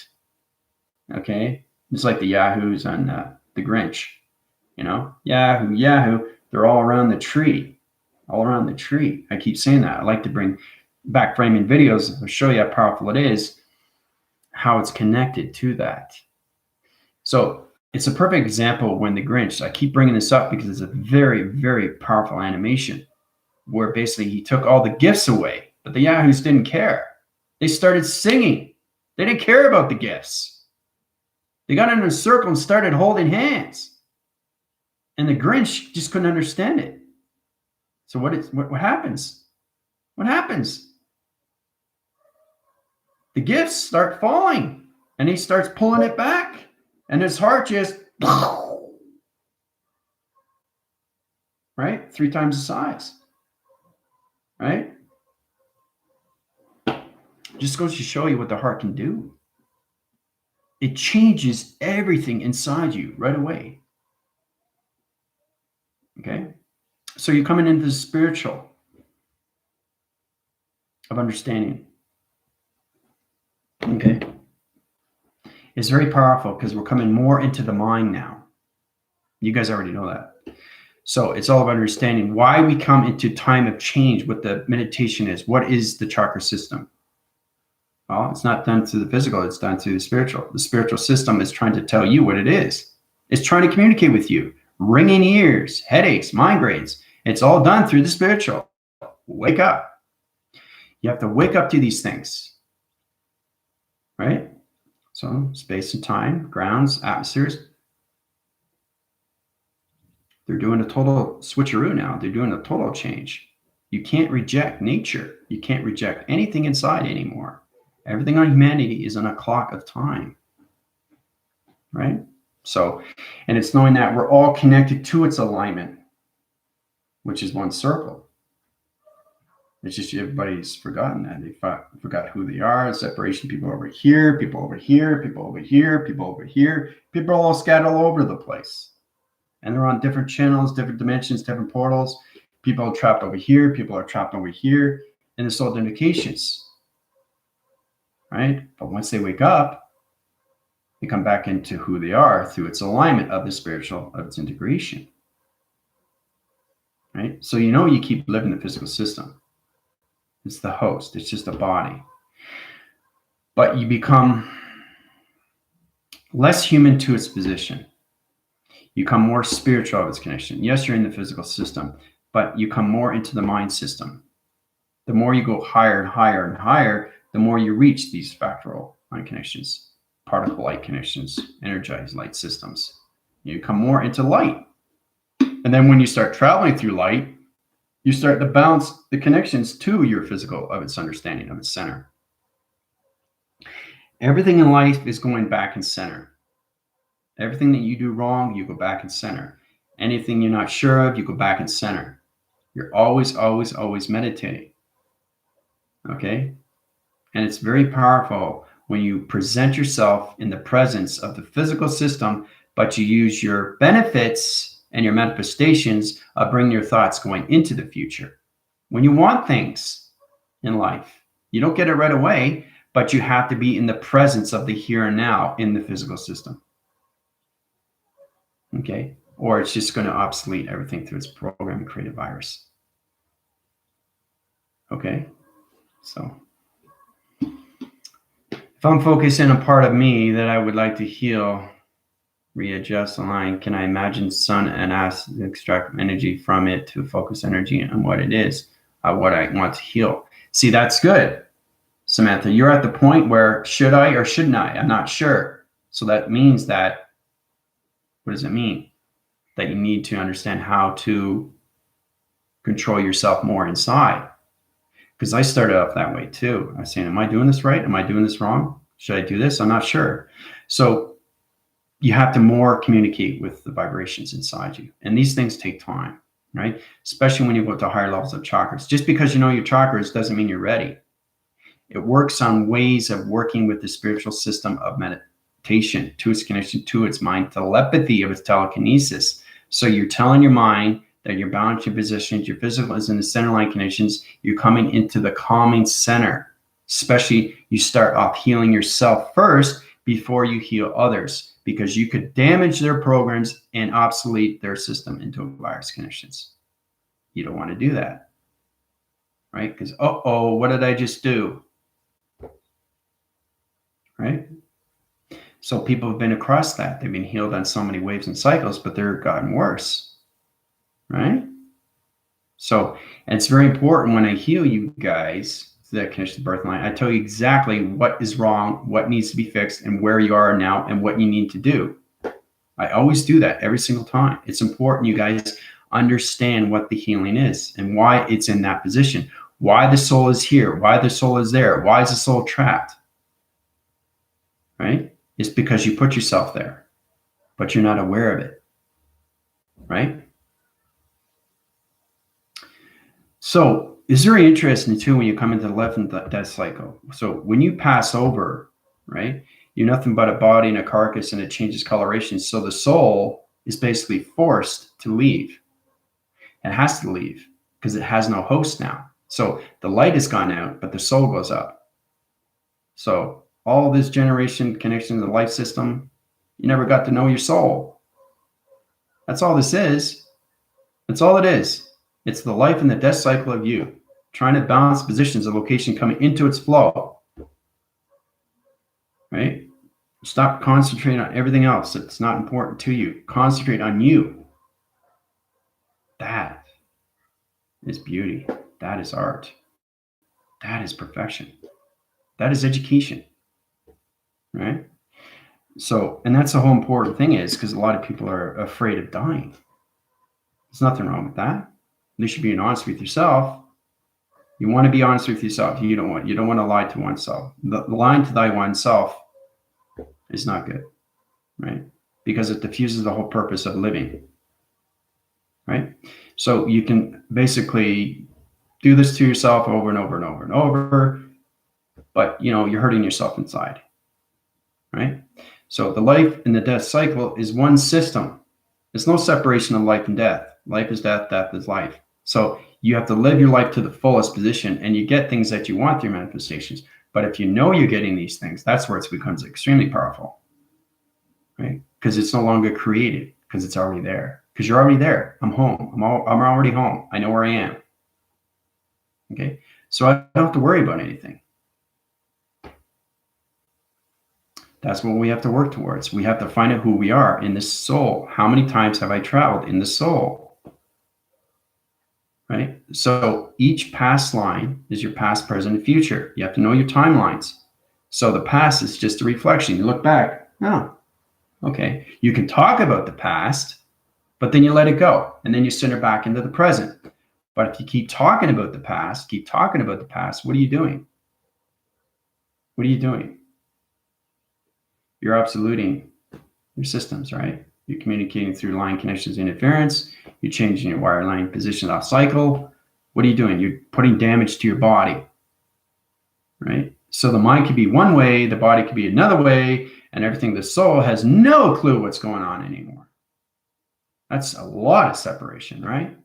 Okay? It's like the Yahoos on the Grinch. Yahoo, Yahoo. They're all around the tree. All around the tree. I keep saying that. I like to bring back framing videos. I'll show you how powerful it is, how it's connected to that. So it's a perfect example when the Grinch, I keep bringing this up because it's a very, very powerful animation where basically he took all the gifts away, but the Yahoos didn't care. They started singing. They didn't care about the gifts. They got in a circle and started holding hands. And the Grinch just couldn't understand it. So what happens? What happens? The gifts start falling and he starts pulling it back and his heart just, right? 3 times the size, right? Just goes to show you what the heart can do. It changes everything inside you right away. Okay? So you're coming into the spiritual of understanding. Okay? It's very powerful because we're coming more into the mind now. You guys already know that. So it's all about understanding why we come into time of change, what the meditation is. What is the chakra system? Well, it's not done through the physical, it's done through the spiritual. The spiritual system is trying to tell you what it is. It's trying to communicate with you. Ringing ears, headaches, migraines. It's all done through the spiritual. Wake up. You have to wake up to these things, right? So space and time, grounds, atmospheres. They're doing a total switcheroo now. They're doing a total change. You can't reject nature. You can't reject anything inside anymore. Everything on humanity is on a clock of time, right? So, and it's knowing that we're all connected to its alignment, which is one circle. It's just everybody's forgotten that. They forgot who they are. Separation, people over here, people over here, people over here, people over here. People are all scattered all over the place. And they're on different channels, different dimensions, different portals. People are trapped over here. People are trapped over here. And it's all indications, right? But once they wake up, they come back into who they are through its alignment of the spiritual, of its integration, right? So you keep living the physical system. It's the host. It's just a body. But you become less human to its position. You come more spiritual of its connection. Yes, you're in the physical system, but you come more into the mind system. The more you go higher and higher and higher, the more you reach these fractal line connections, particle light connections, energized light systems. You come more into light. And then when you start traveling through light, you start to bounce the connections to your physical of its understanding of its center. Everything in life is going back in center. Everything that you do wrong, you go back in center. Anything you're not sure of, you go back in center. You're always, always, always meditating. Okay? And it's very powerful when you present yourself in the presence of the physical system, but you use your benefits and your manifestations of bringing your thoughts going into the future. When you want things in life, you don't get it right away, but you have to be in the presence of the here and now in the physical system. Okay? Or it's just going to obsolete everything through its program and create a virus. Okay? So if I'm focusing on a part of me that I would like to heal, readjust, align, can I imagine sun and ask to extract energy from it to focus energy on what it is, what I want to heal? See, that's good. Samantha, you're at the point where should I or shouldn't I? I'm not sure. So that means that, what does it mean? That you need to understand how to control yourself more inside. Because I started off that way too. I was saying, am I doing this right? Am I doing this wrong? Should I do this? I'm not sure. So you have to more communicate with the vibrations inside you. And these things take time, right? Especially when you go to higher levels of chakras. Just because you know your chakras doesn't mean you're ready. It works on ways of working with the spiritual system of meditation, to its connection to its mind, telepathy of its telekinesis. So you're telling your mind that you're balanced your positions, your physical is in the center line connections, you're coming into the calming center. Especially you start off healing yourself first before you heal others, because you could damage their programs and obsolete their system into virus connections. You don't want to do that, right? Because, what did I just do? Right? So people have been across that. They've been healed on so many waves and cycles, but they're gotten worse, right? So, and it's very important when I heal you guys, that connection to the birth line, I tell you exactly what is wrong, what needs to be fixed, and where you are now, and what you need to do. I always do that every single time. It's important you guys understand what the healing is and why it's in that position, why the soul is here, why the soul is there, why is the soul trapped, right? It's because you put yourself there, but you're not aware of it, right? So it's very interesting too when you come into the 11th death cycle. So when you pass over, right, you're nothing but a body and a carcass, and it changes coloration. So the soul is basically forced to leave. It has to leave because it has no host now. So the light has gone out, but the soul goes up. So all this generation connection to the life system, you never got to know your soul. That's all this is. That's all it is. It's the life and the death cycle of you, trying to balance positions of location coming into its flow, right? Stop concentrating on everything else that's not important to you. Concentrate on you. That is beauty. That is art. That is perfection. That is education, right? So, and that's the whole important thing is because a lot of people are afraid of dying. There's nothing wrong with that. At least you're being honest with yourself. You want to be honest with yourself. You don't want to lie to oneself. The lying to thy oneself is not good, right? Because it diffuses the whole purpose of living, right? So you can basically do this to yourself over and over and over and over, but you're hurting yourself inside, right? So the life and the death cycle is one system. There's no separation of life and death. Life is death, death is life. So you have to live your life to the fullest position, and you get things that you want through manifestations. But if you know you're getting these things, that's where it becomes extremely powerful, right? Because it's no longer created, because it's already there. Because you're already there. I'm home. I'm already home. I know where I am. Okay, so I don't have to worry about anything. That's what we have to work towards. We have to find out who we are in this soul. How many times have I traveled in the soul? Right? So each past line is your past, present, and future. You have to know your timelines. So the past is just a reflection. You look back. Oh, okay. You can talk about the past, but then you let it go. And then you send it back into the present. But if you keep talking about the past, what are you doing? What are you doing? You're absoluting your systems, right? You're communicating through line connections interference. You're changing your wire line position off cycle. What are you doing? You're putting damage to your body, right? So the mind could be one way, the body could be another way, and everything. The soul has no clue what's going on anymore. That's a lot of separation, right?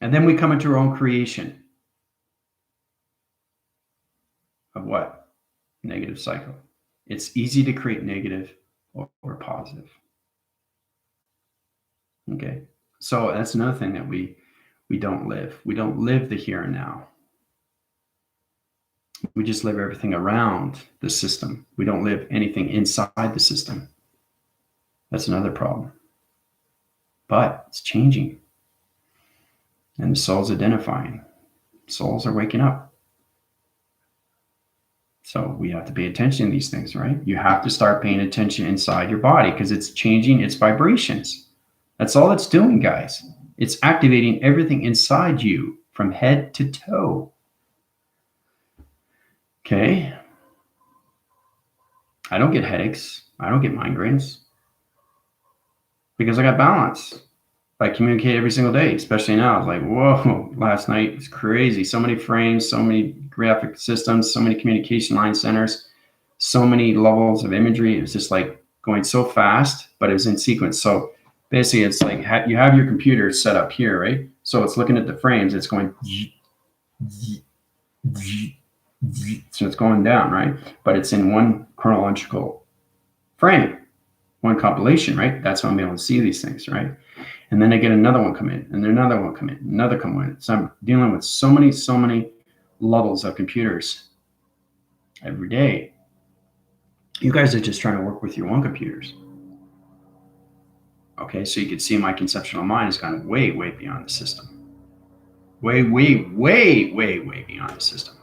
And then we come into our own creation of what? Negative cycle. It's easy to create negative or positive. Okay, so that's another thing that we don't live. We don't live the here and now. We just live everything around the system. We don't live anything inside the system. That's another problem. But it's changing. And the soul's identifying. Souls are waking up. So we have to pay attention to these things, right? You have to start paying attention inside your body because it's changing its vibrations. That's all it's doing, guys. It's activating everything inside you from head to toe. Okay? I don't get headaches. I don't get migraines because I got balance. I communicate every single day, especially now. It's like, whoa, last night it's crazy. So many frames, so many graphic systems, so many communication line centers, so many levels of imagery. It was just like going so fast, but it was in sequence. So basically it's like you have your computer set up here, right? So it's looking at the frames. It's going, so it's going down, right? But it's in one chronological frame, one compilation, right? That's how I'm able to see these things, right? And then I get another one come in, and then another one come in, another come in. So I'm dealing with so many levels of computers every day. You guys are just trying to work with your own computers. Okay, so you can see my conceptual mind has gone way beyond the system. Way beyond the system.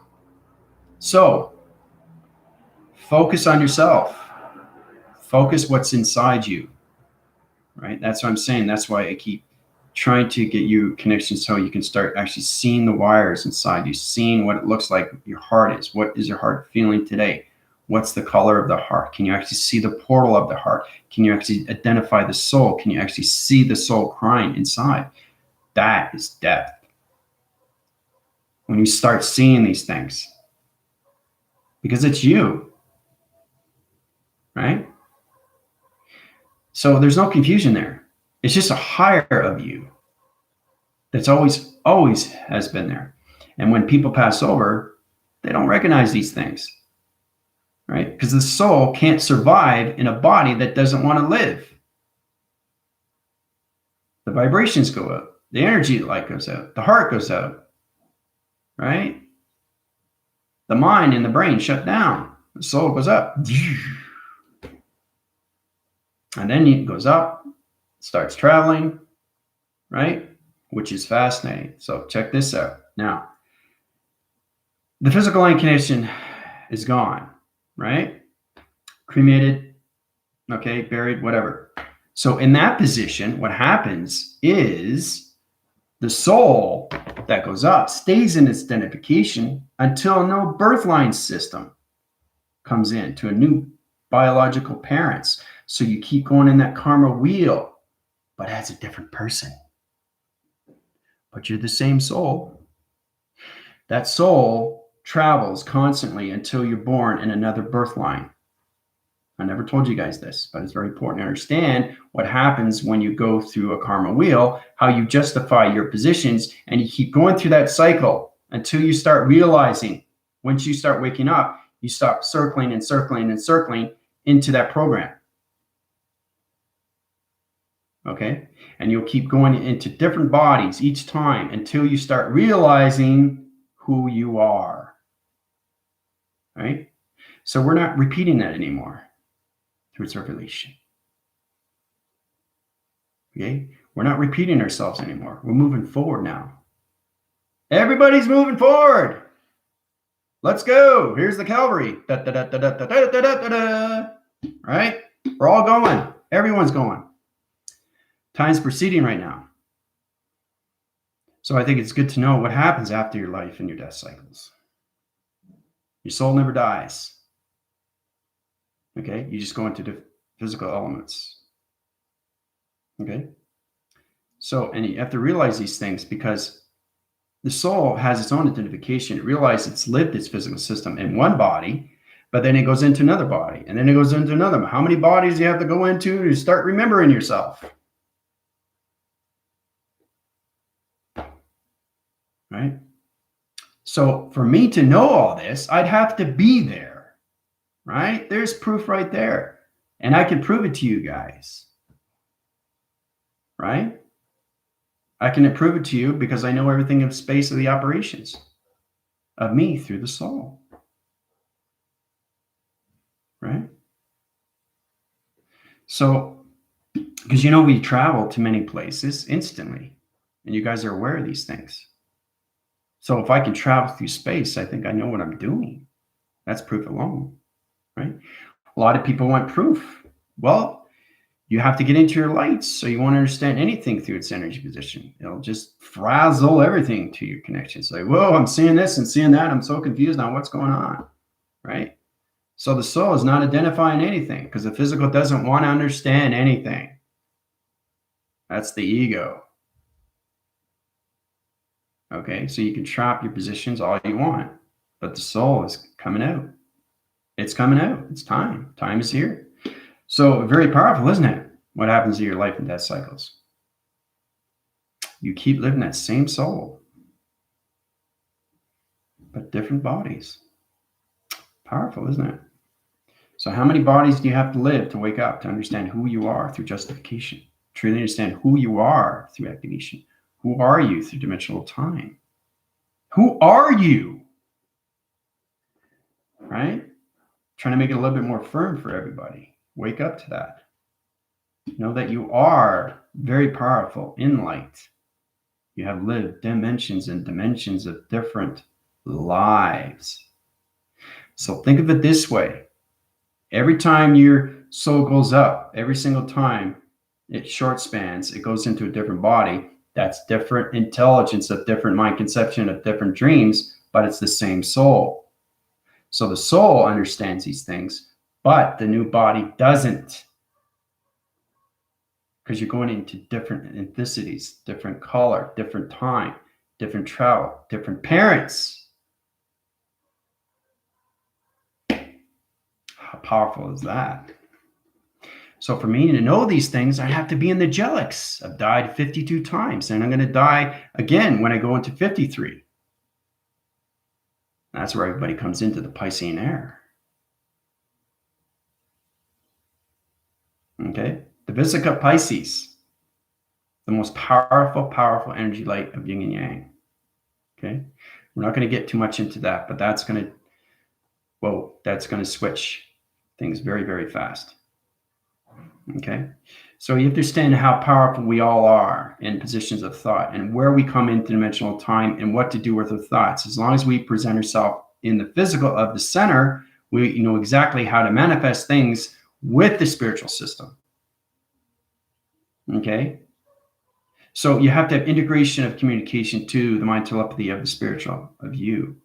So focus on yourself. Focus what's inside you. Right? That's what I'm saying. That's why I keep trying to get you connections so you can start actually seeing the wires inside you, seeing what it looks like your heart is. What is your heart feeling today? What's the color of the heart? Can you actually see the portal of the heart? Can you actually identify the soul? Can you actually see the soul crying inside? That is depth. When you start seeing these things, because it's you, right? So there's no confusion there. It's just a higher of you that's always has been there. And when people pass over, they don't recognize these things, right? Because the soul can't survive in a body that doesn't want to live. The vibrations go up. The energy light goes out. The heart goes out. Right? The mind and the brain shut down. The soul goes up. And then it goes up, starts traveling, right? Which is fascinating. So check this out. Now, the physical incarnation is gone, right? Cremated, okay, buried, whatever. So in that position, what happens is the soul that goes up stays in its identification until no birth line system comes in to a new biological parents. So you keep going in that karma wheel, but as a different person. But you're the same soul. That soul travels constantly until you're born in another birth line. I never told you guys this, but it's very important to understand what happens when you go through a karma wheel, how you justify your positions, and you keep going through that cycle until you start realizing, once you start waking up, you stop circling and circling and circling into that program. Okay? And you'll keep going into different bodies each time until you start realizing who you are. Right? So we're not repeating that anymore through circulation. Okay? We're not repeating ourselves anymore. We're moving forward now. Everybody's moving forward. Let's go. Here's the cavalry. Da, da, da, da, da, da, da, da, da, da. Right? We're all going. Everyone's going. Time's proceeding right now. So I think it's good to know what happens after your life and your death cycles. Your soul never dies. Okay? You just go into the physical elements. Okay? So, and you have to realize these things because the soul has its own identification. It realizes it's lived its physical system in one body, but then it goes into another body, and then it goes into another. How many bodies do you have to go into to start remembering yourself? Right? So for me to know all this, I'd have to be there. Right? There's proof right there. And I can prove it to you guys. Right? I can prove it to you because I know everything of space of the operations of me through the soul. Right? So, because we travel to many places instantly, and you guys are aware of these things. So if I can travel through space, I think I know what I'm doing. That's proof alone, right? A lot of people want proof. Well, you have to get into your lights, so you won't understand anything through its energy position. It'll just frazzle everything to your connections. Like, whoa, I'm seeing this and seeing that. I'm so confused on what's going on, right? So the soul is not identifying anything because the physical doesn't want to understand anything. That's the ego. Okay, so you can trap your positions all you want, but the soul is coming out. It's coming out. It's time. Time is here. So very powerful, isn't it? What happens to your life and death cycles? You keep living that same soul, but different bodies. Powerful, isn't it? So how many bodies do you have to live to wake up, to understand who you are through justification? Truly understand who you are through activation. Who are you through dimensional time? Who are you? Right? Trying to make it a little bit more firm for everybody. Wake up to that. Know that you are very powerful in light. You have lived dimensions and dimensions of different lives. So think of it this way. Every time your soul goes up, every single time it short spans, it goes into a different body. That's different intelligence, of different mind conception, of different dreams, but it's the same soul. So the soul understands these things, but the new body doesn't. Because you're going into different ethnicities, different color, different time, different travel, different parents. How powerful is that? So for me to know these things, I have to be in the angelics. I've died 52 times, and I'm going to die again when I go into 53. That's where everybody comes into the Piscean air. Okay? The Vesica Pisces, the the most powerful energy light of yin and yang. Okay, we're not going to get too much into that, but that's going to switch things very, very fast. Okay, so you understand how powerful we all are in positions of thought and where we come into dimensional time and what to do with our thoughts. As long as we present ourselves in the physical of the center, we know exactly how to manifest things with the spiritual system. Okay, so you have to have integration of communication to the mind telepathy of the spiritual, of you,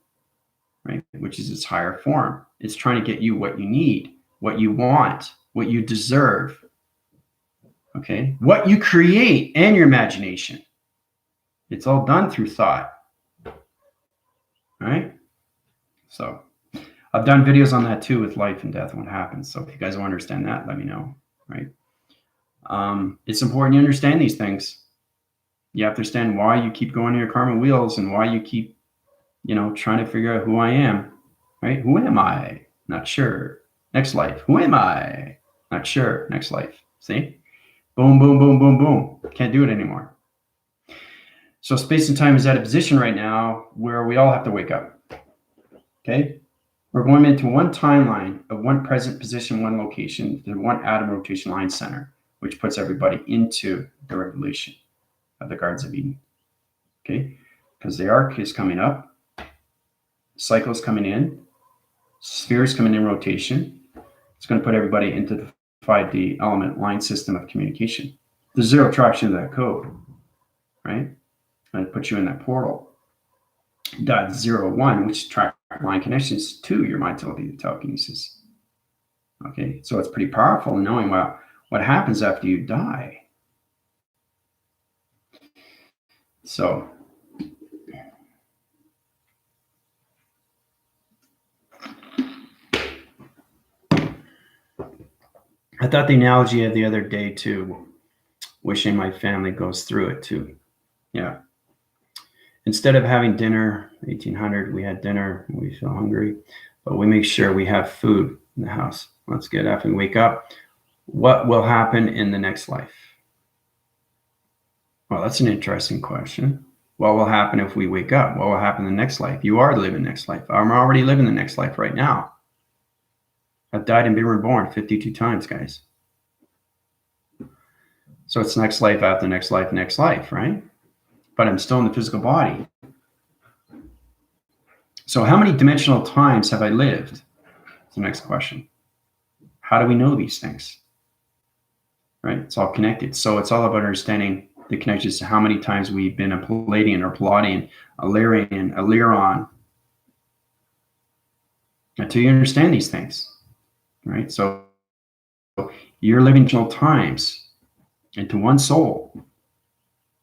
right? Which is its higher form. It's trying to get you what you need, what you want, what you deserve. Okay, what you create and your imagination. It's all done through thought. All right. So I've done videos on that too with life and death and what happens. So if you guys want to understand that, let me know. Right. It's important you understand these things. You have to understand why you keep going to your karma wheels and why you keep, trying to figure out who I am. Right. Who am I? Not sure. Next life. Who am I? Not sure. Next life. See? Boom, boom, boom, boom, boom. Can't do it anymore. So space and time is at a position right now where we all have to wake up. Okay? We're going into one timeline of one present position, one location, the one atom rotation line center, which puts everybody into the revolution of the Gardens of Eden. Okay? Because the arc is coming up, cycles coming in, spheres coming in rotation. It's going to put everybody into the 5D element line system of communication. The zero traction of that code, right? And it puts you in that portal. .01, which track line connections to your mind telepathy telekinesis. Okay, so it's pretty powerful knowing what happens after you die. So I thought the analogy of the other day too, wishing my family goes through it too. Yeah. Instead of having dinner, 1800, we had dinner, we feel hungry, but we make sure we have food in the house. Let's get up and wake up. What will happen in the next life? Well, that's an interesting question. What will happen if we wake up? What will happen in the next life? You are living the next life. I'm already living the next life right now. I've died and been reborn 52 times, guys. So it's next life after next life, right? But I'm still in the physical body. So how many dimensional times have I lived? That's the next question. How do we know these things? Right? It's all connected. So it's all about understanding the connections to how many times we've been a Palladian or Palladian, a Lyrian, a Lyron. Until you understand these things, right? So you're living dimensional times into one soul.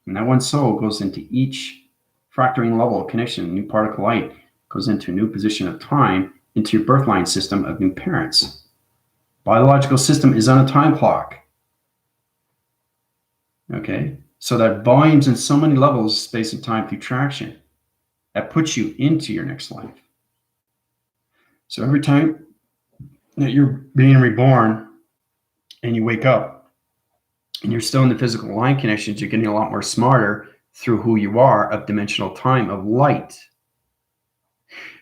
And that one soul goes into each fracturing level of connection, new particle light goes into a new position of time, into your birth line system of new parents. Biological system is on a time clock. Okay, so that volumes in so many levels, space and time through traction, that puts you into your next life. So every time that you're being reborn and you wake up and you're still in the physical line connections, you're getting a lot more smarter through who you are of dimensional time of light.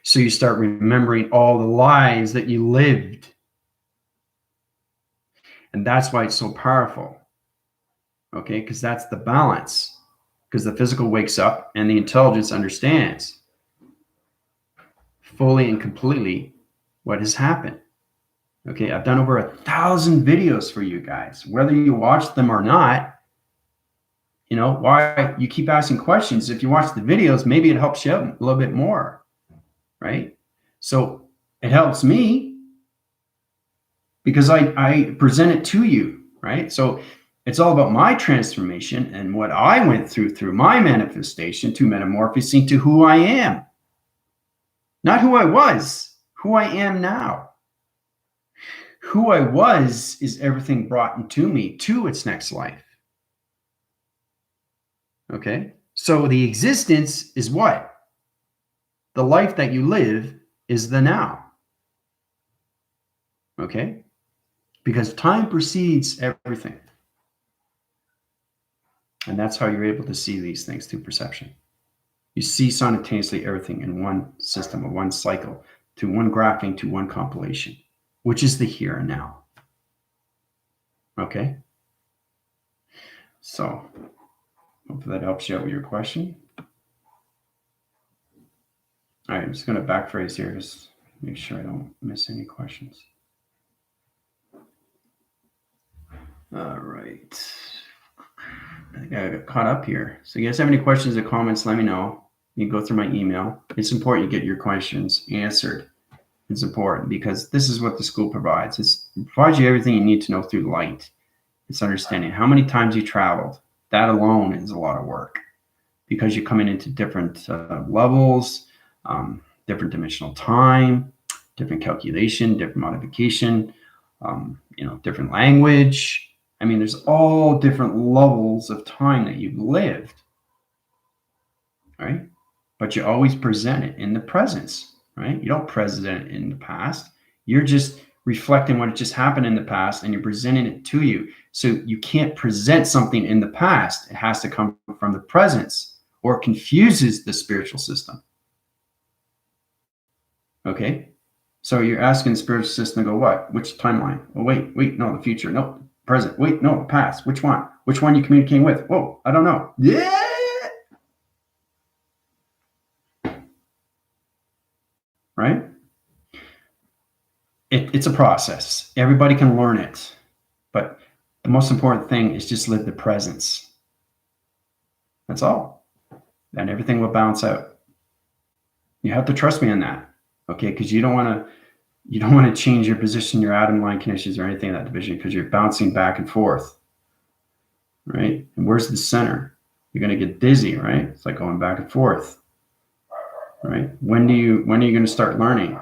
So you start remembering all the lives that you lived. And that's why it's so powerful. Okay, because that's the balance. Because the physical wakes up and the intelligence understands fully and completely what has happened. Okay, I've done over 1,000 videos for you guys. Whether you watch them or not, why you keep asking questions. If you watch the videos, maybe it helps you out a little bit more, right? So it helps me because I present it to you, right? So it's all about my transformation and what I went through my manifestation to metamorphosing to who I am. Not who I was, who I am now. Who I was is everything brought into me to its next life. Okay? So the existence is what? The life that you live is the now. Okay? Because time precedes everything. And that's how you're able to see these things through perception. You see simultaneously everything in one system, or one cycle, to one graphing, to one compilation, which is the here and now. Okay? So, hopefully that helps you out with your question. All right, I'm just going to backphrase here, just make sure I don't miss any questions. All right. I think I got caught up here. So you guys have any questions or comments, let me know. You can go through my email. It's important you get your questions answered. It's important because this is what the school provides. It provides you everything you need to know through light. It's understanding how many times you traveled. That alone is a lot of work because you're coming into different levels, different dimensional time, different calculation, different modification, different language. I mean, there's all different levels of time that you've lived, right? But you always present it in the presence, right? You don't present it in the past. You're just reflecting what just happened in the past and you're presenting it to you. So you can't present something in the past. It has to come from the presence or it confuses the spiritual system. Okay? So you're asking the spiritual system to go, what? Which timeline? Oh, wait, no, the future. No, present. Wait, no, past. Which one? Which one you communicating with? Whoa, I don't know. Yeah. Right? It's a process. Everybody can learn it. But the most important thing is just live the presence. That's all. And everything will bounce out. You have to trust me on that. Okay? Because you don't want to change your position, your atom line connections, or anything in that division because you're bouncing back and forth. Right? And where's the center? You're going to get dizzy, right? It's like going back and forth. Right? When are you going to start learning?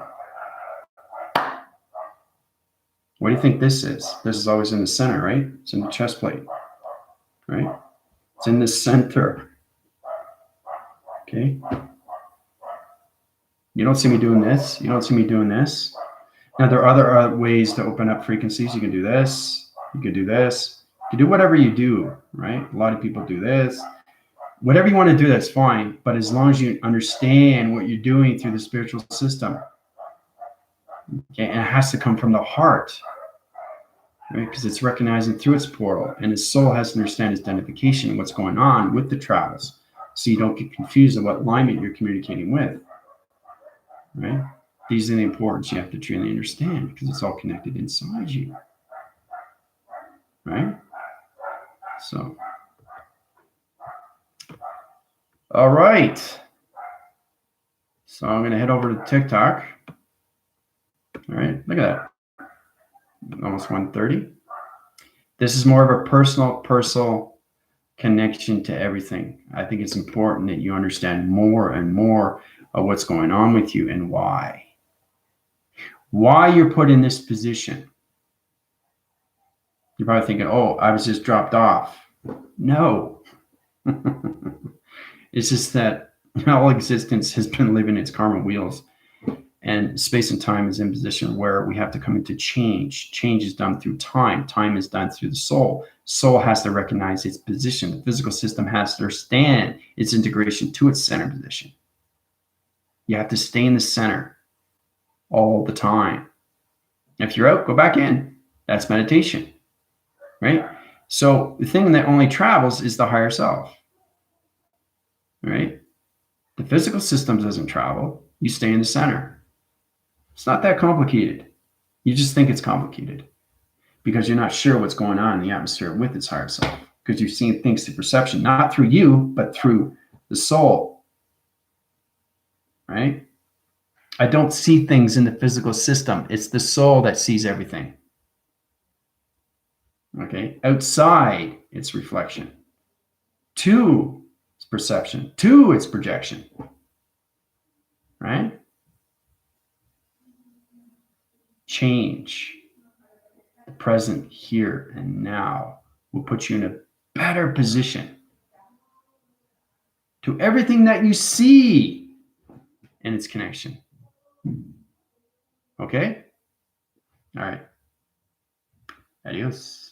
What do you think this is? This is always in the center, right? It's in the chest plate, right? It's in the center. Okay? You don't see me doing this. You don't see me doing this. Now, there are other ways to open up frequencies. You can do this. You can do this. You can do whatever you do, right? A lot of people do this. Whatever you want to do, that's fine. But as long as you understand what you're doing through the spiritual system, okay, and it has to come from the heart, right? Because it's recognizing through its portal, and its soul has to understand its identification and what's going on with the travels, so you don't get confused on what alignment you're communicating with, right? These are the importance you have to truly understand because it's all connected inside you, right? So, all right. So I'm going to head over to TikTok. All right, look at that. Almost 1:30. This is more of a personal connection to everything. I think it's important that you understand more and more of what's going on with you and why. Why you're put in this position. You're probably thinking, oh, I was just dropped off. No. It's just that all existence has been living its karma wheels. And space and time is in position where we have to come into change. Change is done through time. Time is done through the soul. Soul has to recognize its position. The physical system has to understand its integration to its center position. You have to stay in the center all the time. If you're out, go back in. That's meditation, right? So the thing that only travels is the higher self, right? The physical system doesn't travel. You stay in the center. It's not that complicated. You just think it's complicated because you're not sure what's going on in the atmosphere with its higher self because you've seen things through perception, not through you, but through the soul, right? I don't see things in the physical system. It's the soul that sees everything. Okay? Outside, it's reflection. Two, it's perception. Two, it's projection. Right? Change. The present here and now will put you in a better position to everything that you see and its connection. Okay? All right. Adios.